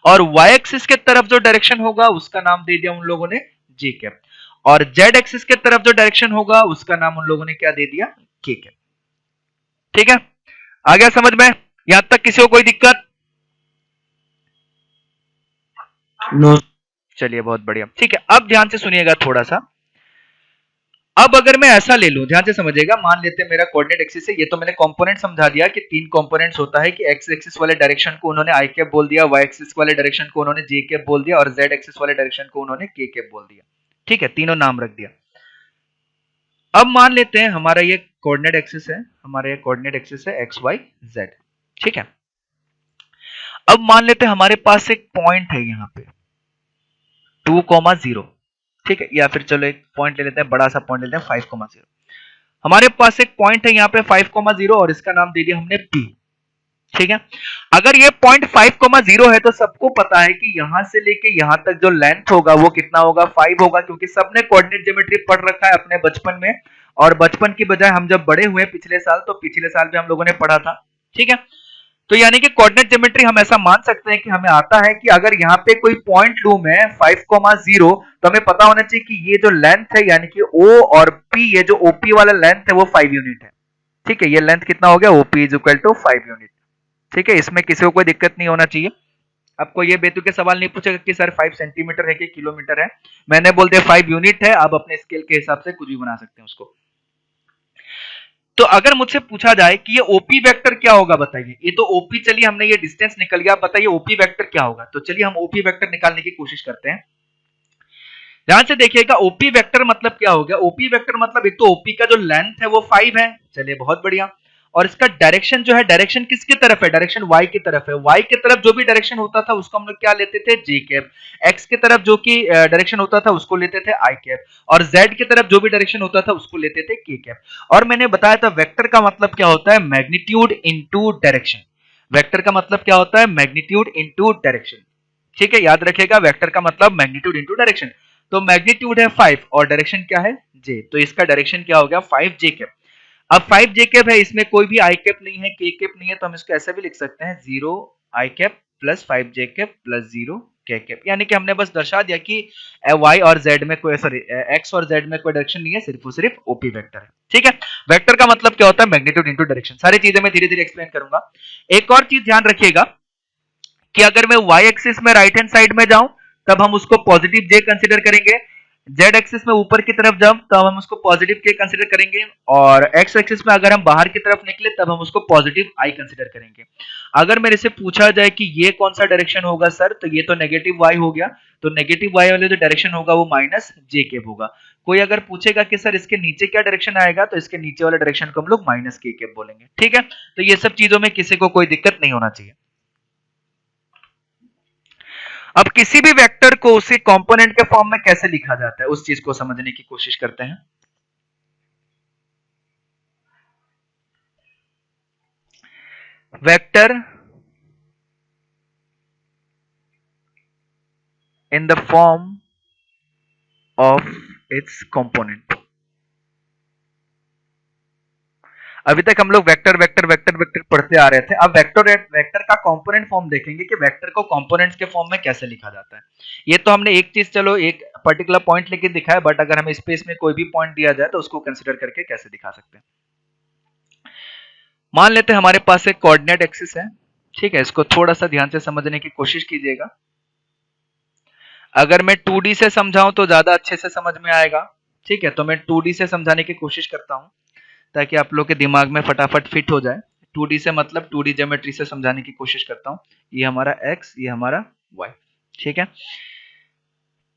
और वाई एक्सिस के तरफ जो डायरेक्शन होगा उसका नाम दे दिया उन लोगों ने जे कैप, और जेड एक्सिस के तरफ जो डायरेक्शन होगा उसका नाम उन लोगों ने क्या दे दिया, के कैप, ठीक है। आ गया समझ में? यहां तक किसी को कोई दिक्कत? नो। चलिए बहुत बढ़िया, ठीक है। अब ध्यान से सुनिएगा थोड़ा सा। अब अगर मैं ऐसा ले लूं, ध्यान से समझिएगा, मान लेते हैं मेरा कोऑर्डिनेट एक्सिस है, ये तो मैंने कंपोनेंट समझा दिया कि 3 कंपोनेंट्स होता है कि एक्स एक्सिस वाले डायरेक्शन को उन्होंने आई कैप बोल दिया, वाई एक्सिस वाले डायरेक्शन को उन्होंने जे कैप बोल दिया और जेड एक्सिस वाले डायरेक्शन को उन्होंने के कैप बोल दिया, ठीक है। तीनों नाम रख दिया। अब मान लेते हैं हमारा ये कोऑर्डिनेट एक्सिस है, हमारा ये कोऑर्डिनेट एक्सिस है एक्स वाई जेड, ठीक है। अब मान लेते हैं हमारे पास एक पॉइंट है यहाँ पे 2,0, ठीक है, या फिर चलो एक पॉइंट ले लेते हैं, बड़ा सा पॉइंट लेते हैं 5,0। हमारे पास एक पॉइंट है यहाँ पे 5,0 और इसका नाम दे दिया हमने P, ठीक है। अगर ये पॉइंट 5,0 है तो सबको पता है कि यहां से लेके यहां तक जो लेंथ होगा वो कितना होगा, 5 होगा, क्योंकि सबने कोऑर्डिनेट ज्योमेट्री पढ़ रखा है अपने बचपन में। और बचपन की बजाय हम जब बड़े हुए पिछले साल, तो पिछले साल भी हम लोगों ने पढ़ा था, ठीक है। तो यानी कि कोऑर्डिनेट ज्योमेट्री हम ऐसा मान सकते हैं कि हमें आता है कि अगर यहाँ पे कोई पॉइंट लूं मैं 5,0, तो हमें पता होना चाहिए कि ये जो लेंथ है यानी कि O और P, ये जो OP वाला लेंथ है वो 5 यूनिट है, ठीक है। ये लेंथ कितना हो गया, OP is equal to 5 unit, ठीक है, इसमें किसी को कोई दिक्कत नहीं होना चाहिए। आपको ये बेतुके सवाल नहीं पूछेगा कि सर 5 सेंटीमीटर है कि किलोमीटर है, मैंने बोल दिया 5 यूनिट है, आप अपने स्केल के हिसाब से कुछ भी बना सकते हैं उसको। तो अगर मुझसे पूछा जाए कि ये ओपी वेक्टर क्या होगा बताइए, ये तो ओपी, चलिए हमने ये डिस्टेंस निकल गया, बताइए ओपी वेक्टर क्या होगा। तो चलिए हम ओपी वेक्टर निकालने की कोशिश करते हैं। ध्यान से देखिएगा, ओपी वेक्टर मतलब क्या हो गया। ओपी वेक्टर मतलब एक तो ओपी का जो लेंथ है वो 5 है, चलिए बहुत बढ़िया, और इसका डायरेक्शन जो है, डायरेक्शन किसकी तरफ है, डायरेक्शन वाई की तरफ है। वाई की तरफ जो भी डायरेक्शन होता था उसको हम लोग क्या लेते थे, जे कैप। एक्स की तरफ जो कि डायरेक्शन होता था उसको लेते थे आई कैप, और जेड की तरफ जो भी डायरेक्शन होता था उसको लेते थे के कैप। और मैंने बताया था वेक्टर का मतलब क्या होता है, मैग्नीट्यूड इनटू डायरेक्शन। वेक्टर का मतलब क्या होता है, मैग्नीट्यूड इनटू डायरेक्शन। ठीक है, याद रखिएगा, वेक्टर का मतलब मैग्नीट्यूड इनटू डायरेक्शन। तो मैग्नीट्यूड है 5 और डायरेक्शन क्या है, जे, तो इसका डायरेक्शन क्या हो गया, 5 जे कैप। अब 5 जे कैप है, इसमें कोई भी आई कैप नहीं है, के कैप नहीं है, तो हम इसको ऐसा भी लिख सकते हैं 0 आई कैप प्लस 5 जे कैप प्लस 0 के कैप। यानी कि हमने बस दर्शा दिया कि वाई और जेड में कोई, सॉरी एक्स और जेड में कोई डायरेक्शन नहीं है, सिर्फ और सिर्फ ओपी वेक्टर है। ठीक है, वेक्टर का मतलब क्या होता है, मैग्नीट्यूड इनटू डायरेक्शन। सारी चीजें मैं धीरे धीरे एक्सप्लेन करूंगा। एक और चीज ध्यान रखिएगा कि अगर मैं y एक्सिस में राइट हैंड साइड में जाऊं तब हम उसको पॉजिटिव j कंसीडर करेंगे, z एक्सिस में ऊपर की तरफ जाऊं तब हम उसको पॉजिटिव k कंसीडर करेंगे, और x एक्सिस में अगर हम बाहर की तरफ निकले तब हम उसको पॉजिटिव i कंसीडर करेंगे। अगर मेरे से पूछा जाए कि ये कौन सा डायरेक्शन होगा सर, तो ये तो नेगेटिव y हो गया, तो नेगेटिव y वाले जो डायरेक्शन होगा वो माइनस j कैप होगा। कोई अगर पूछेगा कि सर इसके नीचे क्या डायरेक्शन आएगा, तो इसके नीचे वाले डायरेक्शन को हम लोग माइनस k कैप बोलेंगे। ठीक है, तो ये सब चीजों में किसी को कोई दिक्कत नहीं होना चाहिए। अब किसी भी वेक्टर को उसी कंपोनेंट के फॉर्म में कैसे लिखा जाता है, उस चीज को समझने की कोशिश करते हैं। Vector in the form of its component. अभी तक हम लोग वेक्टर वेक्टर वेक्टर वेक्टर पढ़ते आ रहे थे, अब वेक्टर का कंपोनेंट फॉर्म देखेंगे कि वेक्टर को कंपोनेंट्स के फॉर्म में कैसे लिखा जाता है। ये तो हमने एक चीज, चलो एक पर्टिकुलर पॉइंट लेके दिखाया, बट अगर हमें स्पेस में कोई भी पॉइंट दिया जाए तो उसको कंसीडर करके कैसे दिखा सकते हैं। मान लेते हैं हमारे पास एक कोऑर्डिनेट एक्सिस है, ठीक है, इसको थोड़ा सा ध्यान से समझने की कोशिश कीजिएगा। अगर मैं 2D से समझाऊं तो ज्यादा अच्छे से समझ में आएगा। ठीक है, तो मैं 2D से समझाने की कोशिश करता हूं ताकि आप लोग के दिमाग में फटाफट फिट हो जाए। 2D से मतलब 2D ज्योमेट्री से समझाने की कोशिश करता हूं। ये हमारा x, ये हमारा y। ठीक है,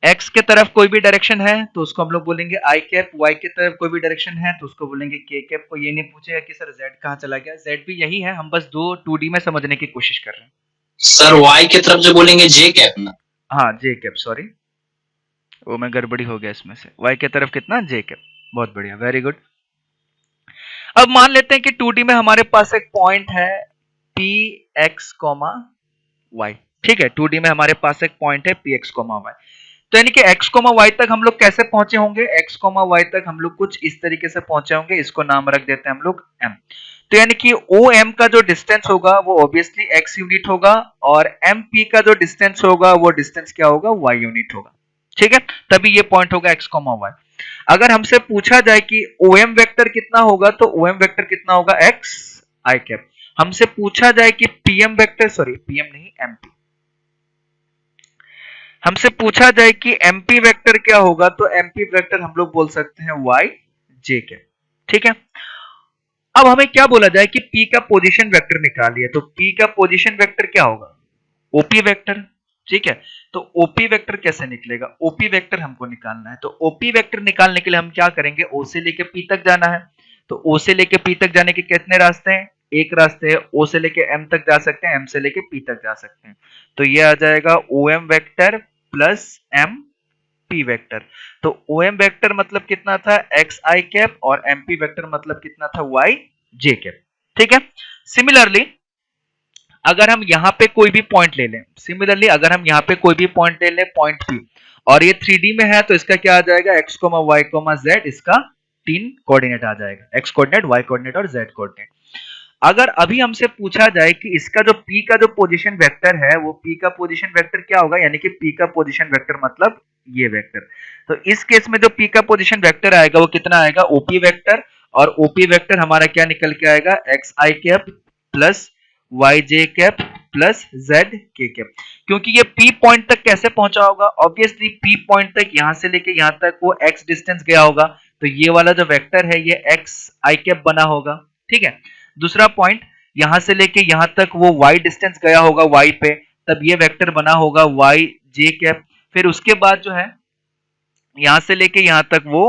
x के तरफ कोई भी डायरेक्शन है तो उसको हम लोग बोलेंगे आई कैप, y की तरफ कोई भी डायरेक्शन है तो उसको बोलेंगे के कैप। को ये नहीं पूछेगा कि सर z कहाँ चला गया, z भी यही है, हम बस दो 2D में समझने की कोशिश कर रहे हैं। सर y की तरफ जो बोलेंगे j कैप ना, हाँ j कैप, सॉरी वो मैं गड़बड़ी हो गया इसमें से, y की तरफ कितना, j कैप। बहुत बढ़िया, वेरी गुड। अब मान लेते हैं कि 2D में हमारे पास एक पॉइंट है पी एक्स कोमा वाई। ठीक है, 2D में हमारे पास एक पॉइंट है पी एक्स कोमा वाई। तो यानी कि x कोमा y तक हम लोग कैसे पहुंचे होंगे, x कोमा y तक हम लोग कुछ इस तरीके से पहुंचे होंगे, इसको नाम रख देते हैं हम लोग m। तो यानी कि OM का जो डिस्टेंस होगा वो ऑब्वियसली x यूनिट होगा, और MP का जो डिस्टेंस होगा वो डिस्टेंस क्या होगा, y यूनिट होगा। ठीक है, तभी ये पॉइंट होगा x कोमा y। अगर हमसे पूछा जाए कि OM वेक्टर कितना होगा, तो OM वेक्टर कितना होगा, x i कैप। हमसे पूछा जाए कि PM वेक्टर, सॉरी PM नहीं MP, हमसे पूछा जाए कि MP वेक्टर क्या होगा, तो MP वेक्टर हम लोग बोल सकते हैं y j कैप। ठीक है, अब हमें क्या बोला जाए कि P का पोजीशन वेक्टर निकालिए, तो P का पोजीशन वेक्टर क्या होगा, OP वेक्टर। ठीक है, तो OP वेक्टर कैसे निकलेगा, OP वेक्टर हमको निकालना है, तो OP वेक्टर निकालने के लिए हम क्या करेंगे, O से लेके P तक जाना है। तो O से लेके P तक जाने के कितने रास्ते हैं, एक रास्ते है, O से लेके M तक जा सकते हैं, M से लेके P तक जा सकते हैं। तो ये आ जाएगा OM vector plus MP vector. तो OM वेक्टर मतलब कितना था, x i कैप, और MP वेक्टर मतलब कितना था, y j कैप। ठीक है, सिमिलरली अगर हम यहाँ पे कोई भी पॉइंट ले लें, सिमिलरली अगर हम यहाँ पे कोई भी पॉइंट ले लें, पॉइंट P, और ये 3D में है, तो इसका क्या आ जाएगा, x, y, z, इसका 3 कोऑर्डिनेट आ जाएगा, x कोऑर्डिनेट, y कोऑर्डिनेट और z कोऑर्डिनेट। अगर अभी हमसे पूछा जाए कि इसका जो P का जो पोजीशन वेक्टर है, वो P का पोजीशन वेक्टर क्या होगा, यानी कि P का पोजीशन वेक्टर मतलब ये वेक्टर, तो इस केस में जो P का पोजीशन वेक्टर आएगा वो कितना आएगा, OP वेक्टर, और OP वेक्टर हमारा क्या निकल के आएगा, x i cap plus Y J cap plus Z के कैप। क्योंकि ये पी पॉइंट तक कैसे पहुंचा होगा, ऑब्वियसली पी पॉइंट तक यहां से लेके यहां तक वो एक्स डिस्टेंस गया होगा, तो ये वाला जो वेक्टर है ये एक्स आई कैप बना होगा, ठीक है। दूसरा पॉइंट, यहां से लेके यहां तक वो वाई डिस्टेंस गया होगा वाई पे, तब ये वेक्टर बना होगा वाई जे कैप। फिर उसके बाद जो है यहां से लेके यहां तक वो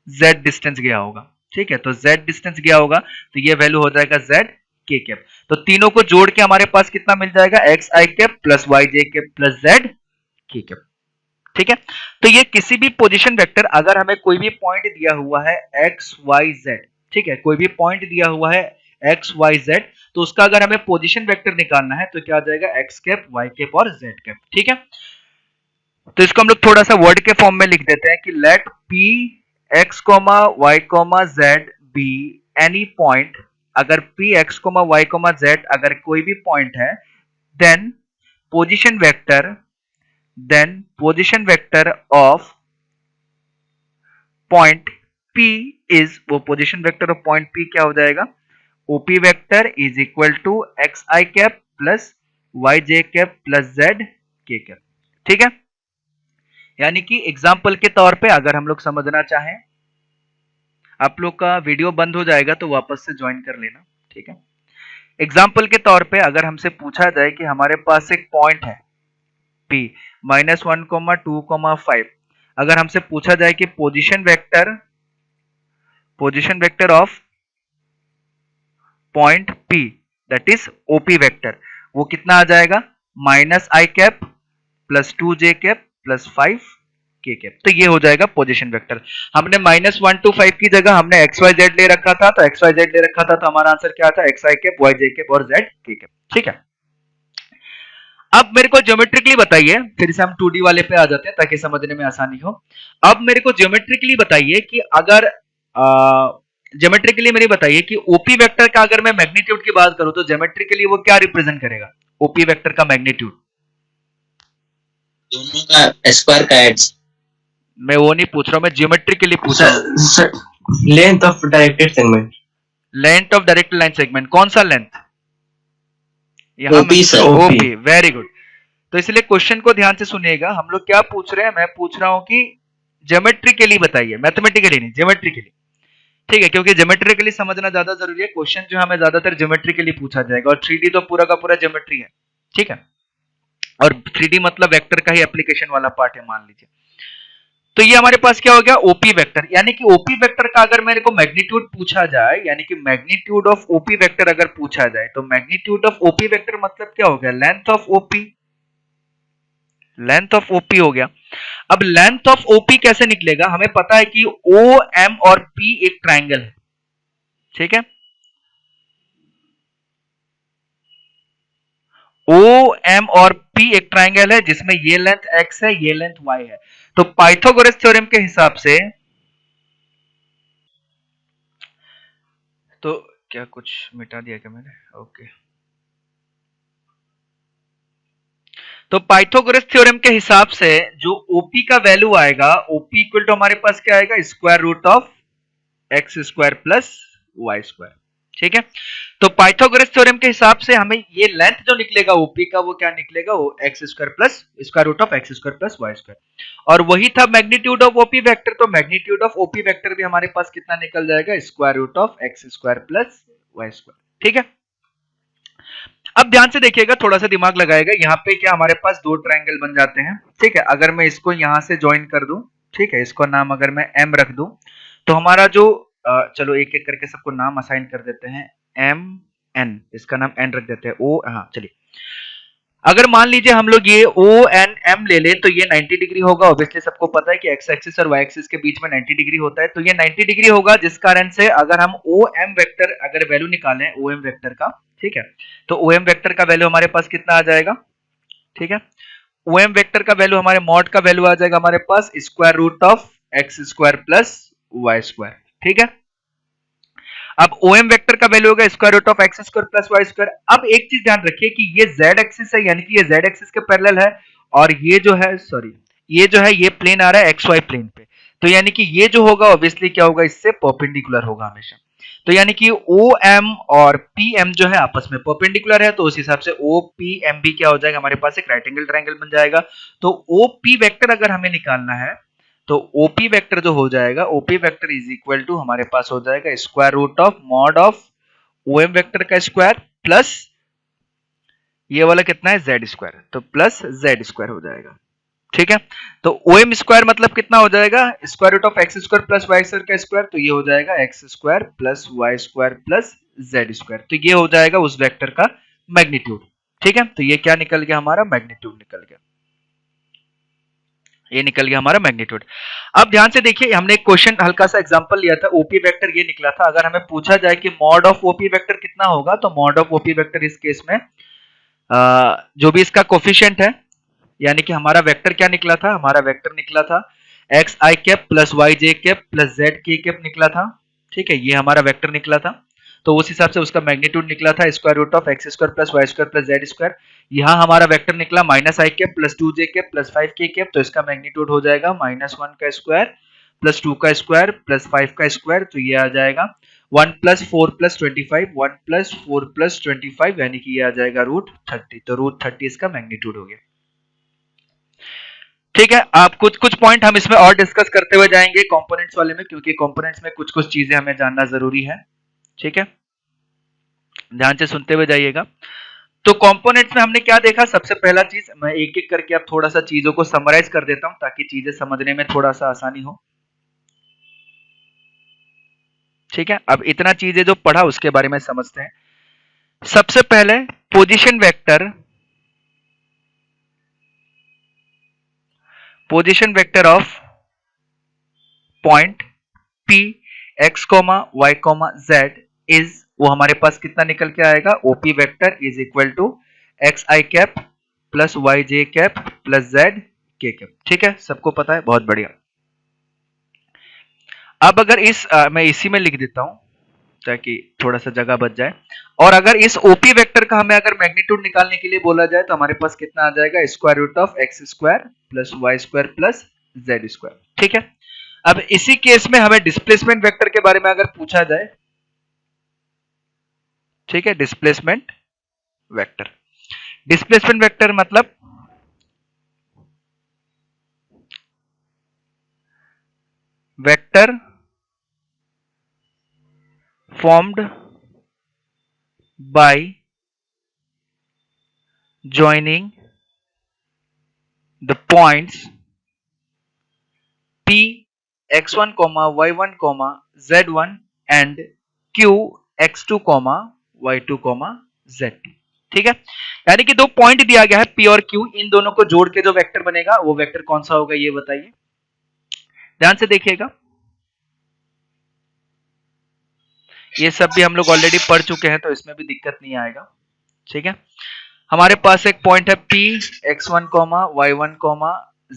z डिस्टेंस गया होगा, ठीक है। तो z डिस्टेंस गया होगा तो ये वैल्यू हो जाएगा z के कैप। तो तीनों को जोड़ के हमारे पास कितना मिल जाएगा, एक्स आई कैप प्लस वाई जे कैप प्लस z के कैप, ठीक है। तो ये किसी भी पोजीशन वेक्टर, अगर हमें कोई भी पॉइंट दिया हुआ है x y z, ठीक है, कोई भी पॉइंट दिया हुआ है x y z, तो उसका अगर हमें पोजीशन वेक्टर निकालना है तो क्या आ जाएगा, x कैप y कैप और z कैप, ठीक है। तो इसको हम लोग थोड़ा सा वर्ड के फॉर्म में लिख देते हैं कि let p x, y, z be any point, अगर p x, y, z अगर कोई भी पॉइंट है, then position vector of point p is, वो position vector of point p क्या हो जाएगा, OP vector is equal to x I cap plus Y J cap plus Z के cap, ठीक है। यानी कि एग्जाम्पल के तौर पे अगर हम लोग समझना चाहें, आप लोग का वीडियो बंद हो जाएगा तो वापस से ज्वाइन कर लेना, ठीक है। एग्जाम्पल के तौर पे अगर हमसे पूछा जाए कि हमारे पास एक पॉइंट है P -1, 2, 5, अगर हमसे पूछा जाए कि position vector of point P that is OP vector, वो कितना आ जाएगा, माइनस आई cap plus 2j cap plus 5 के कैप। तो ये हो जाएगा पोजीशन वेक्टर। हमने -1 to 5 की जगह हमने xyz ले रखा था, तो xyz ले रखा था तो हमारा आंसर क्या था, xi कैप, yj कैप और z के कैप, ठीक है। अब मेरे को ज्योमेट्रिकली बताइए, फिर से हम 2D वाले पे आ जाते हैं ताकि समझने में आसानी हो। अब मेरे को ज्योमेट्रिकली बताइए कि अगर ज्योमेट्रिकली मेरे बताइए कि ओपी वेक्टर का अगर मैं मैग्नीट्यूड की बात करूं तो ज्योमेट्रिकली वो क्या रिप्रेजेंट करेगा, ओपी वेक्टर का मैग्नीट्यूड, दोनों का स्क्वायर का एड्स। मैं वो नहीं पूछ रहा हूं, मैं ज्योमेट्रिकली पूछ रहा हूं। Length of directed segment, length of directed line segment, कौन सा length, OP sir, OP, very good. तो इसलिए क्वेश्चन को ध्यान से सुनिएगा, हम लोग क्या पूछ रहे हैं, मैं पूछ रहा हूं कि ज्योमेट्रिकली बताइए, मैथमेटिकली नहीं, ज्योमेट्रिकली, ठीक है, क्योंकि ज्योमेट्रिकली समझना ज्यादा जरूरी है। क्वेश्चन जो हमें ज्यादातर ज्योमेट्रिकली पूछा जाएगा, और 3D तो पूरा का पूरा ज्योमेट्री है, ठीक है, और 3D मतलब वेक्टर का ही एप्लीकेशन वाला पार्ट है, मान लीजिए। तो ये हमारे पास क्या हो गया, ओपी वेक्टर, यानी कि ओपी वेक्टर का अगर मेरे को मैग्नीट्यूड पूछा जाए, यानी कि मैग्नीट्यूड ऑफ ओपी वेक्टर अगर पूछा जाए, तो मैग्नीट्यूड ऑफ ओपी वेक्टर मतलब क्या हो गया, length of OP, length of OP हो गया। अब लेंथ ऑफ ओपी कैसे निकलेगा, हमें पता है कि ओ एम और पी एक ट्राइंगल है, ठीक है, ओ एम और पी एक ट्राइंगल है जिसमें ये लेंथ x है, ये लेंथ y है। तो पाइथागोरस थ्योरम के हिसाब से, तो क्या कुछ मिटा दिया क्या मैंने, ओके। तो पाइथागोरस थ्योरम के हिसाब से जो OP का वैल्यू आएगा, OP इक्वल टू हमारे पास क्या आएगा, square root of x square plus Y square, ठीक है। तो पाइथागोरस थ्योरम के हिसाब से हमें ये लेंथ जो निकलेगा OP का, वो क्या निकलेगा, वो X square plus square root of x square plus Y square, और वही था मैग्नीट्यूड ऑफ OP वेक्टर। तो मैग्नीट्यूड ऑफ OP वेक्टर भी हमारे पास कितना निकल जाएगा, square root of x square plus Y square, ठीक है। अब ध्यान से देखिएगा, थोड़ा सा दिमाग लगाएगा, यहाँ पे क्या हमारे पास दो ट्राइंगल बन जाते हैं, ठीक है। अगर मैं इसको यहां से ज्वाइन कर दूं, ठीक है, इसको नाम अगर मैं M रख दूं, तो हमारा जो चलो एक एक करके सबको नाम असाइन कर देते हैं, M N, इसका नाम N रख देते हैं, O, हाँ चलिए। अगर मान लीजिए हम लोग ये O N M ले ले तो ये 90 डिग्री होगा, ऑब्वियसली सबको पता है कि एक्स एक्सिस और वाई एक्सिस के बीच में 90 डिग्री होता है, तो ये 90 डिग्री होगा, जिस कारण से अगर हम O M वेक्टर अगर वैल्यू निकालें O M वेक्टर का, ठीक है, तो O M वेक्टर का वैल्यू हमारे पास कितना आ जाएगा, ठीक है, O M वेक्टर का वैल्यू हमारे मॉड का वैल्यू आ जाएगा हमारे पास square root of x square plus Y square, ठीक है। अब OM वेक्टर का वैल्यू होगा square root of x square plus Y square. अब एक चीज ध्यान रखिए कि ये z एक्सिस है, यानी कि ये z एक्सिस के पैरेलल है, और ये जो है, सॉरी, ये जो है ये प्लेन आ रहा है xy प्लेन पे, तो यानी कि ये जो होगा ऑब्वियसली क्या होगा, इससे परपेंडिकुलर होगा हमेशा। तो यानी कि OM और PM जो है आपस में परपेंडिकुलर है, तो उस हिसाब से OPM भी क्या हो जाएगा, हमारे पास एक राइट एंगल ट्रायंगल बन जाएगा। तो OP वेक्टर अगर हमें निकालना है तो OP वेक्टर जो हो जाएगा, OP vector is equal to हमारे पास हो जाएगा square root of mod of OM vector का स्क्वायर प्लस ये वाला कितना है Z स्क्वायर, तो प्लस Z स्क्वायर हो जाएगा। ठीक है, तो OM स्क्वायर मतलब कितना हो जाएगा, square root of x square plus Y square का स्क्वायर, तो ये हो जाएगा X square plus Y square plus Z square, तो ये हो जाएगा उस वेक्टर का मैग्नीट्यूड। ठीक है, तो ये क्या निकल गया, हमारा मैग्नीट्यूड निकल गया, ये निकल गया हमारा मैग्नीट्यूड। अब ध्यान से देखिए, हमने एक क्वेश्चन हल्का सा एग्जांपल लिया था, ओपी वेक्टर ये निकला था। अगर हमें पूछा जाए कि मॉड ऑफ ओपी वेक्टर कितना होगा, तो मॉड ऑफ ओपी वेक्टर इस केस में जो भी इसका कोफिशिएंट है, यानी कि हमारा वेक्टर क्या निकला था, हमारा वेक्टर निकला था एक्स आई कैप प्लस वाई जे कैप प्लस जेड के कैप निकला था। ठीक है, ये हमारा वेक्टर निकला था, तो उस हिसाब से उसका मैग्नीट्यूड निकला था square root of x square plus Y square plus Z square. यहाँ हमारा वेक्टर निकला माइनस आई cap plus 2 J cap plus 5 के कैप, तो इसका मैग्नीट्यूड हो जाएगा -1 का स्क्वायर प्लस 2 का स्क्वायर प्लस 5 का स्क्वायर, तो ये आ जाएगा 1 प्लस 4 प्लस 25, 1 प्लस 4 प्लस 25, यानी कि ये आ जाएगा √30, तो √30 इसका मैग्नीट्यूड हो गया। ठीक है, आप कुछ पॉइंट हम इसमें और डिस्कस करते हुए जाएंगे कंपोनेंट्स वाले में, क्योंकि कंपोनेंट्स में कुछ चीजें हमें जानना जरूरी है। ठीक है, ध्यान से सुनते हुए जाइएगा। तो कंपोनेंट्स में हमने क्या देखा, सबसे पहला चीज, मैं एक एक करके अब थोड़ा सा चीजों को समराइज कर देता हूं ताकि चीजें समझने में थोड़ा सा आसानी हो। ठीक है, अब इतना चीजें जो पढ़ा उसके बारे में समझते हैं। सबसे पहले position vector of point P x, y, z is, वो हमारे पास कितना निकल के आएगा, OP vector is equal to x I cap plus Y J cap plus Z के कैप। ठीक है, सबको पता है, बहुत बढ़िया। अब अगर मैं इसी में लिख देता हूं ताकि थोड़ा सा जगह बच जाए, और अगर इस OP वेक्टर का हमें अगर मैग्नीट्यूड निकालने के लिए बोला जाए तो हमारे पास कितना आ जाएगा, square root of x square plus Y square plus Z square. ठीक है, अब इसी केस में हमें डिस्प्लेसमेंट वेक्टर के बारे में अगर पूछा जाए, ठीक है, डिस्प्लेसमेंट वेक्टर मतलब vector formed by joining the points P x1, y1, z1 and Q x2, y2, z2। ठीक है, यानी कि दो पॉइंट दिया गया है P और Q, इन दोनों को जोड़ के जो वेक्टर बनेगा वो वेक्टर कौन सा होगा, ये बताइए, ध्यान से देखिएगा। ये सब भी हम लोग ऑलरेडी पढ़ चुके हैं, तो इसमें भी दिक्कत नहीं आएगा। ठीक है, हमारे पास एक पॉइंट है P x1, y1,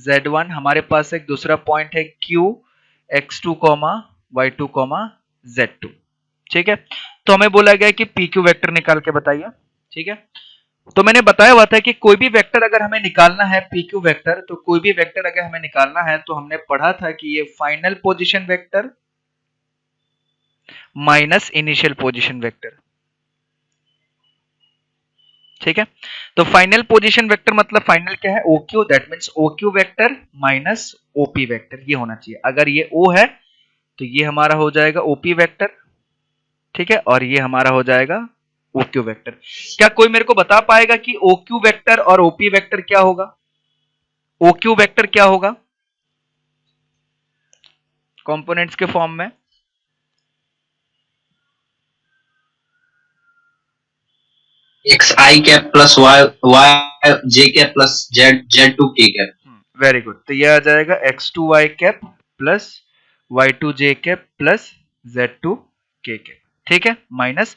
z1, हमारे पास एक दूसरा पॉइंट है Q x2, y2, z2। ठीक है, तो हमें बोला गया कि PQ वेक्टर निकाल के बताइए। ठीक है, तो मैंने बताया हुआ था कि कोई भी वेक्टर अगर हमें निकालना है, PQ वेक्टर, तो कोई भी वेक्टर अगर हमें निकालना है तो हमने पढ़ा था कि ये final position vector minus initial position vector. ठीक है, तो फाइनल पोजीशन वेक्टर मतलब फाइनल क्या है, OQ, that means OQ vector minus OP vector, ये होना चाहिए। अगर ये O है तो ये हमारा हो जाएगा OP वेक्टर। ठीक है, और ये हमारा हो जाएगा OQ वेक्टर। क्या कोई मेरे को बता पाएगा कि OQ वेक्टर और OP वेक्टर क्या होगा, OQ वेक्टर क्या होगा कंपोनेंट्स के फॉर्म में? एक्स आई कैप प्लस वाई जे cap plus Z two K cap. Very good, तो ये आ जाएगा x2 y cap plus y2 j cap plus z2 k cap. ठीक है, minus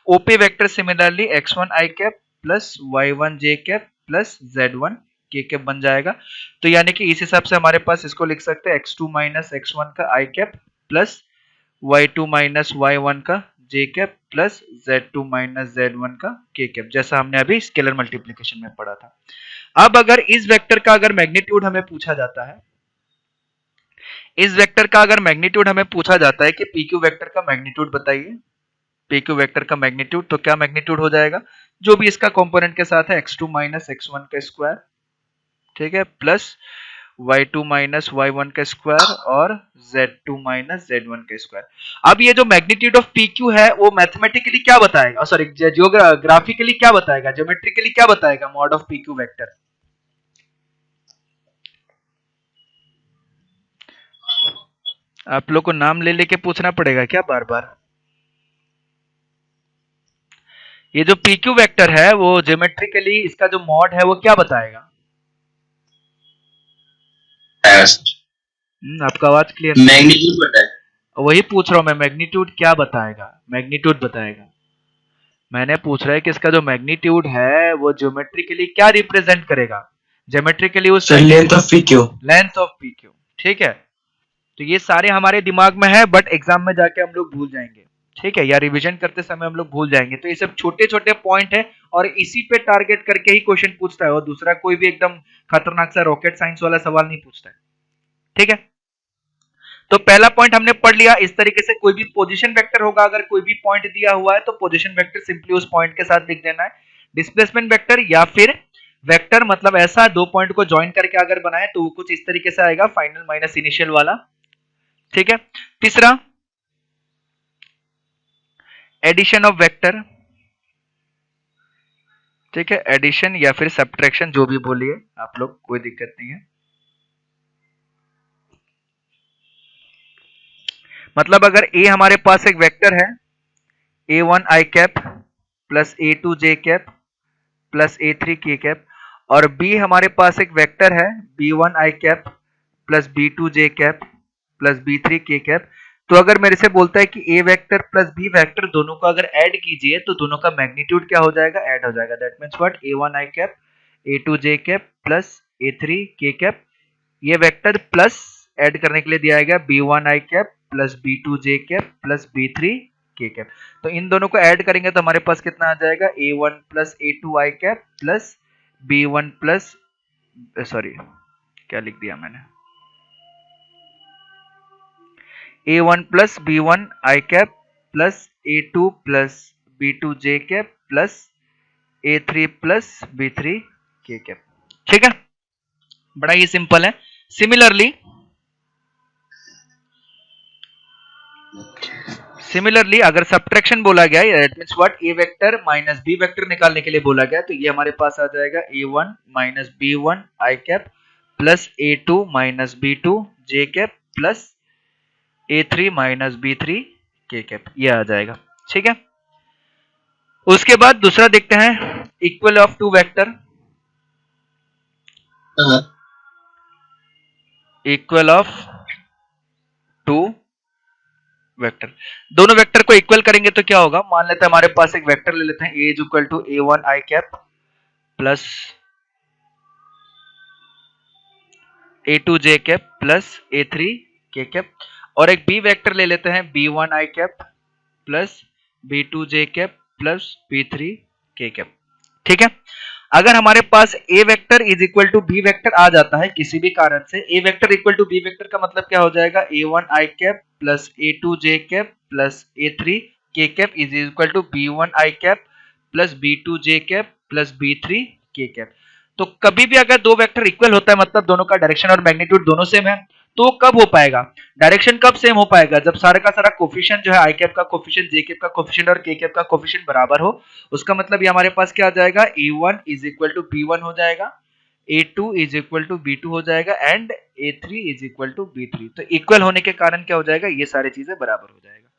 OP vector similarly x1 i cap plus y1 j cap plus z1 k cap बन जाएगा। तो यानी कि इस हिसाब से हमारे पास इसको लिख सकते हैं x2 माइनस x1 का i cap plus y2 minus y1 का j cap plus z2 minus z1 का k कैप, जैसा हमने अभी स्केलर मल्टीप्लिकेशन में पढ़ा था। अब अगर इस वेक्टर का अगर मैग्नीट्यूड हमें पूछा जाता है, इस वेक्टर का अगर मैग्नीट्यूड हमें पूछा जाता है कि पी क्यू वेक्टर का मैग्नीट्यूड बताइए, पी क्यू वेक्टर का मैग्नीट्यूड, तो क्या मैग्नीट्यूड हो जाएगा, जो भी इसका कंपोनेंट के साथ है x2 माइनस x1 का स्क्वायर, ठीक है, प्लस y2 माइनस y1 का स्क्वायर और z2 माइनस z1 का स्क्वायर। अब ये जो मैग्नीट्यूड ऑफ pq है वो मैथमेटिकली क्या बताएगा, सॉरी जियोग्राफिकली क्या बताएगा, ज्योमेट्रिकली क्या बताएगा मॉड ऑफ pq वेक्टर? आप लोग को नाम ले लेके पूछना पड़ेगा क्या बार बार? ये जो pq वेक्टर है वो ज्योमेट्रिकली इसका जो मॉड है वो क्या बताएगा? आपका आवाज क्लियर, मैग्नीट्यूड बताए। वही पूछ रहा हूं मैं, मैग्नीट्यूड क्या बताएगा, मैग्नीट्यूड बताएगा। मैंने पूछ रहा है कि इसका जो मैग्नीट्यूड है वो ज्योमेट्रिकली क्या रिप्रेजेंट करेगा, ज्योमेट्रिकली उस length of PQ, length of pq, ठीक है। तो ये सारे हमारे दिमाग में है बट एग्जाम में जाके हम लोग भूल जाएंगे, ठीक है, या रिवीजन करते समय हम लोग भूल जाएंगे। तो ये सब छोटे छोटे पॉइंट है और इसी पे टारगेट करके ही क्वेश्चन पूछता है, और दूसरा कोई भी एकदम खतरनाक सा रॉकेट साइंस वाला सवाल नहीं पूछता है, ठीक है। तो पहला पॉइंट हमने पढ़ लिया। इस तरीके से कोई भी पोजीशन वेक्टर होगा, अगर कोई भी पॉइंट दिया हुआ है तो पोजीशन वेक्टर सिंपली उस पॉइंट के साथ लिख देना है। डिस्प्लेसमेंट वेक्टर या फिर वेक्टर मतलब ऐसा दो पॉइंट को ज्वाइन करके अगर बनाए तो वो कुछ इस तरीके से आएगा, फाइनल माइनस इनिशियल वाला, ठीक है। तीसरा एडिशन ऑफ वेक्टर, ठीक है, एडिशन या फिर सब्ट्रैक्शन जो भी बोलिए आप लोग, कोई दिक्कत नहीं है। मतलब अगर ए हमारे पास एक वेक्टर है a1 i cap plus a2 j cap plus a3 k cap, और b हमारे पास एक वेक्टर है b1 i cap plus b2 j cap plus b3 k cap, तो अगर मेरे से बोलता है कि a vector plus b vector दोनों को अगर ऐड कीजिए तो दोनों का मैग्नीट्यूड क्या हो जाएगा, ऐड हो जाएगा। That means what, a1 i cap a2 j cap plus a3 k cap, ये वेक्टर प्लस ऐड करने के लिए दिया गया b1 i cap plus b2 j cap plus b3 k cap, तो इन दोनों को ऐड करेंगे तो हमारे पास कितना आ जाएगा, a1 plus a2 i cap plus b1 plus, sorry क्या लिख दिया मैंने, a1 plus b1 i cap plus a2 plus b2 j cap plus a3 plus b3 k cap, ठीक है, बड़ा ही सिंपल है। सिमिलरली अगर सब्ट्रैक्शन बोला गया है, that means what, a vector minus b vector निकालने के लिए बोला गया, तो ये हमारे पास आ जाएगा a1 minus b1 i cap plus a2 minus b2 j cap plus a3 minus b3 k cap, ये आ जाएगा, ठीक है। उसके बाद दूसरा देखते हैं, equal of two vector, equal of two vector, दोनों वेक्टर को इक्वल करेंगे तो क्या होगा, मान लेते हैं हमारे पास एक वेक्टर ले लेते हैं a is equal to a1 i cap plus a2 j cap plus a3 k cap, और एक b वेक्टर ले लेते हैं b1 i cap plus b2 j cap plus b3 k cap, ठीक है। अगर हमारे पास a vector is equal to b vector आ जाता है किसी भी कारण से, a vector equal to b vector का मतलब क्या हो जाएगा, a1 i cap plus a2 j cap plus a3 k cap is equal to b1 i cap plus b2 j cap plus b3 k cap. तो कभी भी अगर दो वेक्टर इक्वल होता है मतलब दोनों का डायरेक्शन और मैग्नीट्यूड दोनों सेम है, तो कब हो पाएगा, डायरेक्शन कब सेम हो पाएगा, जब सारा का सारा कोफिशिएंट जो है आई कैप का कोफिशिएंट, जे कैप का कोफिशिएंट और के कैप का कोफिशिएंट बराबर हो। उसका मतलब ये हमारे पास क्या आ जाएगा, a1 is equal to b1 हो जाएगा, a2 is equal to b2 हो जाएगा and a3 is equal to b3। तो इक्वल होने के कारण क्या हो जाएगा, ये सारी चीजें बराबर हो जाएगा,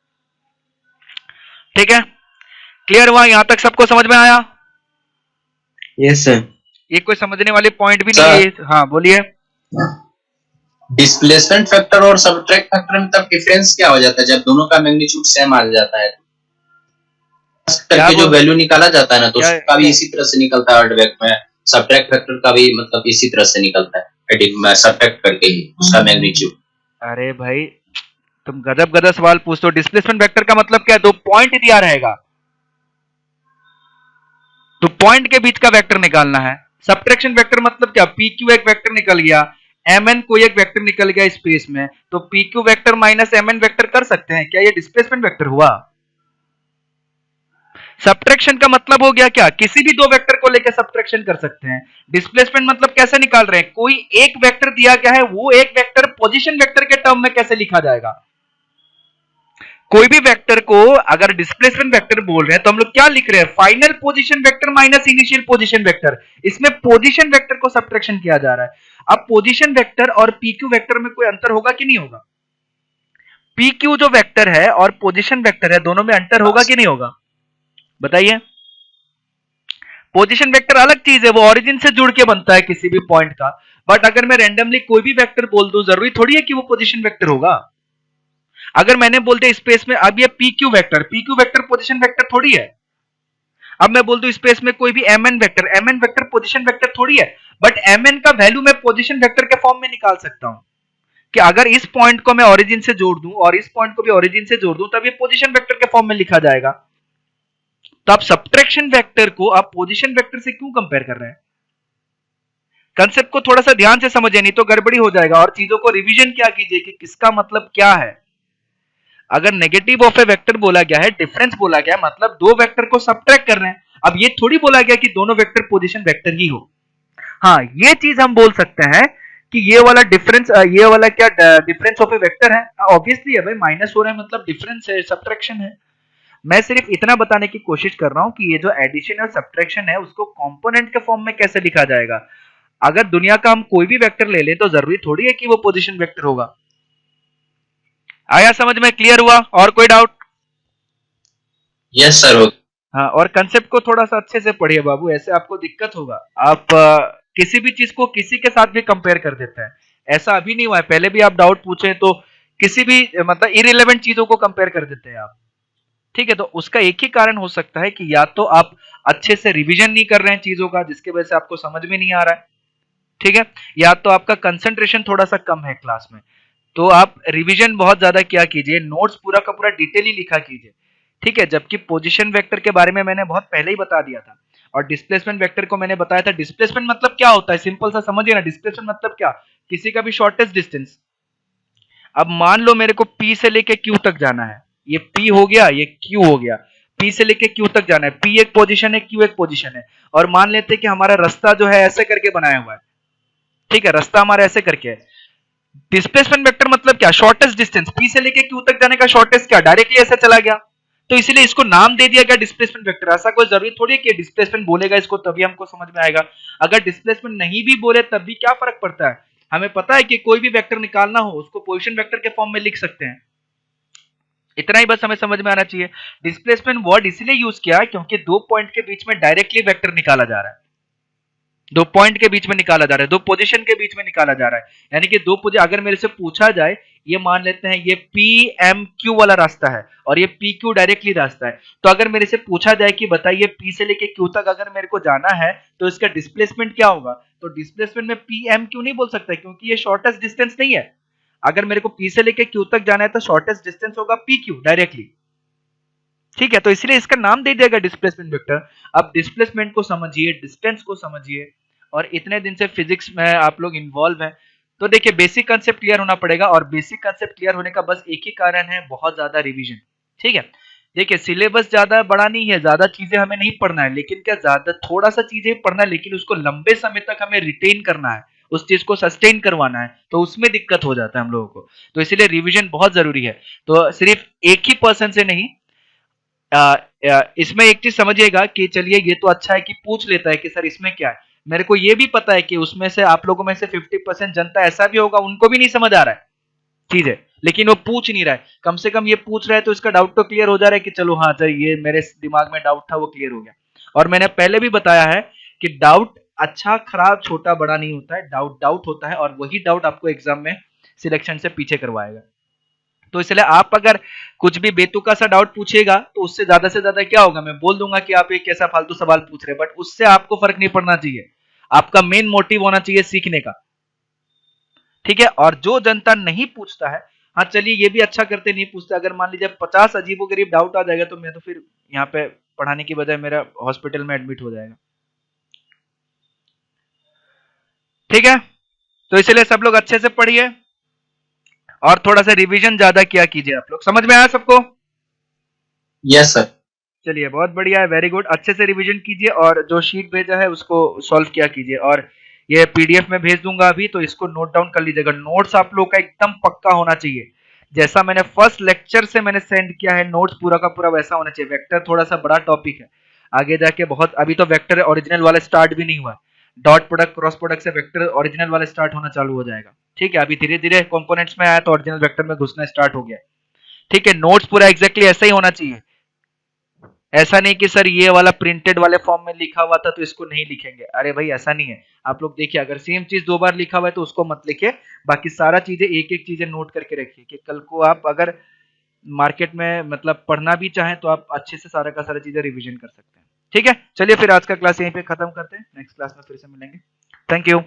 ठीक है। क्लियर हुआ, यहां तक सबको समझ में आया? Yes sir. ये कोई समझने वाले पॉइंट भी नहीं है? हाँ बोलिए। डिस्प्लेसमेंट फैक्टर और सब्ट्रैक्ट फैक्टर में तब डिफरेंस क्या हो जाता है जब दोनों का मैग्नीट्यूड सेम आ जाता है, करके जो वैल्यू निकाला जाता है ना, तो उसका भी इसी तरह से निकलता है अर्धवेक्ट में, सब्ट्रैक्ट फैक्टर का भी मतलब इसी तरह से निकलता है, सब्ट्रैक्ट करके ही उसका मैग्नीट्यूड। अरे भाई तुम गजब गजब सवाल पूछते हो। डिस्प्लेसमेंट वेक्टर का मतलब क्या है, दो पॉइंट दिया रहेगा तो पॉइंट के बीच का वेक्टर निकालना है। सब्ट्रैक्शन वेक्टर मतलब क्या, पी क्यू एक वेक्टर निकल गया, mn कोई एक वेक्टर निकल गया स्पेस में, तो pq vector minus mn vector कर सकते हैं क्या? ये डिस्प्लेसमेंट वेक्टर हुआ। सब्ट्रैक्शन का मतलब हो गया क्या? किसी भी दो वेक्टर को लेकर सब्ट्रैक्शन कर सकते हैं। डिस्प्लेसमेंट मतलब कैसे निकाल रहे हैं? कोई एक वेक्टर दिया गया है, वो एक वेक्टर पोजीशन वेक्टर के टर्म में कैसे लिखा जाएगा? कोई भी वेक्टर को अगर डिस्प्लेसमेंट वेक्टर बोल रहे हैं तो हम लोग क्या लिख रहे हैं? Final position vector minus initial position vector. इसमें पोजीशन वेक्टर को सब्ट्रैक्शन किया जा रहा है। अब पोजीशन वेक्टर और पीक्यू वेक्टर में कोई अंतर होगा कि नहीं होगा? पीक्यू जो वेक्टर है और पोजीशन वेक्टर है, दोनों में अंतर होगा कि नहीं होगा? बताइए। पोजीशन वेक्टर अलग चीज है, वो ओरिजिन से जुड़ के बनता है किसी भी पॉइंट का। बट अगर मैं रैंडमली कोई भी वेक्टर बोल दूं, जरूरी थोड़ी है कि वो पोजीशन वेक्टर होगा। अगर मैंने बोल दिया स्पेस में अब ये पीक्यू वेक्टर पोजीशन वेक्टर थोड़ी है। अब मैं बोल दूं स्पेस में कोई भी mn वेक्टर पोजीशन वेक्टर थोड़ी है। बट mn का वैल्यू मैं पोजीशन वेक्टर के फॉर्म में निकाल सकता हूं कि अगर इस पॉइंट को मैं ओरिजिन से जोड़ दूं और इस पॉइंट को भी ओरिजिन से जोड़ दूं, तब ये पोजीशन वेक्टर के फॉर्म में लिखा जाएगा। तो आप सब्ट्रैक्शन वेक्टर को आप पोजीशन वेक्टर से क्यों कंपेयर कर रहे हैं? कंसेप्ट को थोड़ा सा ध्यान से समझिए, नहीं तो गड़बड़ी हो जाएगा। और चीजों को रिवीजन क्या कीजिए कि किसका मतलब क्या है। अगर नेगेटिव ऑफ ए वेक्टर बोला गया है, डिफरेंस बोला गया है, मतलब दो वेक्टर को सब्ट्रैक्ट कर रहे हैं। अब ये थोड़ी बोला गया कि दोनों वेक्टर पोजीशन वेक्टर ही हो। हाँ, ये चीज हम बोल सकते हैं कि ये वाला डिफरेंस, ये वाला क्या डिफरेंस ऑफ ए वेक्टर है? ऑब्वियसली है भाई, माइनस हो रहा है मतलब डिफरेंस है, सब्ट्रैक्शन है। मैं सिर्फ इतना बताने की कोशिश कर रहा हूं कि ये जो एडिशन और सब्ट्रैक्शन है उसको कंपोनेंट के फॉर्म में कैसे लिखा जाएगा। अगर दुनिया का हम कोई भी वेक्टर ले लें तो जरूरी थोड़ी है कि वो पोजीशन वेक्टर होगा। आया समझ में? क्लियर हुआ? और कोई डाउट? Yes sir. हाँ, और कंसेप्ट को थोड़ा सा अच्छे से पढ़िए बाबू, ऐसे आपको दिक्कत होगा। आप किसी भी चीज को किसी के साथ भी कंपेयर कर देते हैं। ऐसा अभी नहीं हुआ है, पहले भी आप डाउट पूछे तो किसी भी मतलब इररिलेवेंट चीजों को कंपेयर कर देते हैं आप। ठीक है, तो उसका एक ही कारण हो सकता है कि या तो आप अच्छे से रिवीजन नहीं कर रहे हैं चीजों का, जिसके वजह से आपको समझ में नहीं आ रहा है। ठीक है, या तो आपका कंसंट्रेशन थोड़ा सा कम है क्लास में। तो आप रिवीजन बहुत ज्यादा क्या कीजिए, नोट्स पूरा का पूरा डिटेल ही लिखा कीजिए। ठीक है, जबकि पोजीशन वेक्टर के बारे में मैंने बहुत पहले ही बता दिया था, और डिस्प्लेसमेंट वेक्टर को मैंने बताया था। डिस्प्लेसमेंट मतलब क्या होता है, सिंपल सा समझिए ना। डिस्प्लेसमेंट मतलब क्या? किसी का भी शॉर्टेस्ट डिस्टेंस। अब मान लो मेरे को P से लेके Q तक जाना है, ये P हो गया, ये Q हो गया। P से लेके Q तक जाना है, P एक पोजीशन है, Q एक पोजीशन है। और मान लेते हैं कि हमारा रास्ता जो है ऐसे करके बनाया हुआ है। ठीक है, रास्ता हमारा ऐसे करके है। डिस्प्लेसमेंट वेक्टर मतलब क्या? Shortest distance. P से लेके Q तक जाने का शॉर्टेस्ट क्या? डायरेक्टली ऐसे चला गया। तो इसलिए इसको नाम दे दिया गया डिस्प्लेसमेंट वेक्टर। ऐसा कोई जरूरी थोड़ी है कि डिस्प्लेसमेंट बोलेगा इसको तभी हमको समझ में आएगा। अगर डिस्प्लेसमेंट नहीं भी बोले तब भी क्या फर्क पड़ता है? हमें पता है कि कोई भी वेक्टर निकालना हो उसको पोजीशन वेक्टर के फॉर्म में लिख सकते हैं। इतना ही बस हमें समझ में आना चाहिए। डिस्प्लेसमेंट वर्ड इसलिए यूज किया है क्योंकि दो पॉइंट के बीच में डायरेक्टली वेक्टर निकाला जा रहा है। दो पॉइंट के बीच में निकाला जा रहा है, दो पोजीशन के बीच में निकाला जा रहा है। यानी कि दो पोजीशन, अगर मेरे से पूछा जाए, ये मान लेते हैं ये PMQ वाला रास्ता है और ये PQ डायरेक्टली रास्ता है। तो अगर मेरे से पूछा जाए कि बताइए P से लेके Q तक अगर मेरे को जाना है तो इसका डिस्प्लेसमेंट क्या होगा, तो डिस्प्लेसमेंट में PMQ नहीं बोल सकता क्योंकि ये शॉर्टेस्ट डिस्टेंस नहीं है। अगर मेरे को P से लेके Q तक जाना है तो शॉर्टेस्ट डिस्टेंस होगा PQ डायरेक्टली। ठीक है, तो इसलिए इसका नाम दे दिया गया डिस्प्लेसमेंट वेक्टर। अब डिस्प्लेसमेंट को समझिए, डिस्टेंस को समझिए, और इतने दिन से फिजिक्स में आप लोग इन्वॉल्व हैं तो देखिए बेसिक कंसेप्ट क्लियर होना पड़ेगा। और बेसिक कंसेप्ट क्लियर होने का बस एक ही कारण है, बहुत ज्यादा रिवीजन। ठीक है, देखिए सिलेबस ज्यादा बड़ा नहीं है, ज्यादा चीजें हमें नहीं पढ़ना है, लेकिन क्या ज्यादा थोड़ा सा चीजें पढ़ना है, लेकिन उसको लंबे समय तक हमें रिटेन करना है, उस चीज को सस्टेन करवाना है, तो उसमें दिक्कत हो जाता है हम लोगों को। तो इसलिए रिवीजन बहुत जरूरी है। तो सिर्फ एक ही पर्सन से नहीं, इसमें एक चीज समझिएगा कि चलिए ये तो अच्छा है कि पूछ लेता है कि सर इसमें क्या है। मेरे को ये भी पता है कि उसमें से आप लोगों में से 50% जनता ऐसा भी होगा उनको भी नहीं समझ आ रहा है चीज है, लेकिन वो पूछ नहीं रहा है। कम से कम ये पूछ रहा है तो इसका डाउट तो क्लियर हो जा रहा है कि चलो हाँ सर ये मेरे दिमाग में डाउट था वो क्लियर हो गया। और मैंने पहले भी बताया है कि डाउट अच्छा खराब छोटा बड़ा नहीं होता है, डाउट डाउट होता है और वही डाउट आपको एग्जाम में सिलेक्शन से पीछे करवाएगा। तो इसलिए आप अगर कुछ भी बेतुका सा डाउट पूछेगा तो उससे ज्यादा क्या होगा, मैं बोल दूंगा कि आप एक कैसा फालतू सवाल पूछ रहे हैं, बट उससे आपको फर्क नहीं पड़ना चाहिए। आपका मेन मोटिव होना चाहिए सीखने का। ठीक है, और जो जनता नहीं पूछता है, हाँ चलिए ये भी अच्छा करते नहीं पूछते, अगर मान लीजिए 50 अजीबोगरीब डाउट आ जाएगा तो मैं तो फिर यहाँ पे पढ़ाने की बजाय मेरा हॉस्पिटल में एडमिट हो जाएगा। ठीक है, तो इसलिए सब लोग अच्छे से पढ़िए और थोड़ा सा रिवीजन ज्यादा किया कीजिए। आप लोग समझ में आया सबको? Yes sir. चलिए बहुत बढ़िया है, वेरी गुड। अच्छे से रिवीजन कीजिए और जो शीट भेजा है उसको सॉल्व किया कीजिए, और ये पीडीएफ में भेज दूंगा अभी, तो इसको नोट डाउन कर लीजिएगा। नोट्स आप लोग का एकदम पक्का होना चाहिए, जैसा मैंने फर्स्ट लेक्चर से मैंने सेंड किया है, नोट्स पूरा का पूरा वैसा होना चाहिए। वेक्टर थोड़ा सा बड़ा टॉपिक है, आगे जाके बहुत, अभी तो वेक्टर ओरिजिनल वाला स्टार्ट भी नहीं हुआ है। डॉट प्रोडक्ट क्रॉस प्रोडक्ट से वेक्टर ओरिजिनल वाला स्टार्ट होना चालू हो जाएगा। ठीक है, अभी धीरे धीरे कंपोनेंट्स में आया तो ओरिजिनल वेक्टर में घुसना स्टार्ट हो गया है। ठीक है, नोट्स पूरा एग्जैक्टली ऐसा ही होना चाहिए। ऐसा नहीं कि सर ये वाला प्रिंटेड वाले फॉर्म में लिखा हुआ था तो इसको नहीं लिखेंगे, अरे भाई ऐसा नहीं है। आप लोग देखिए, अगर सेम चीज दो बार लिखा हुआ है तो उसको मत लिखिए, बाकी सारा चीजें एक एक चीजें नोट करके रखिए कि कल को आप अगर मार्केट में मतलब पढ़ना भी चाहें तो आप अच्छे से सारा का सारा चीजें रिवीजन कर सकते हैं। ठीक है, चलिए फिर आज का क्लास यहीं पे खत्म करते हैं, नेक्स्ट क्लास में फिर से मिलेंगे। Thank you.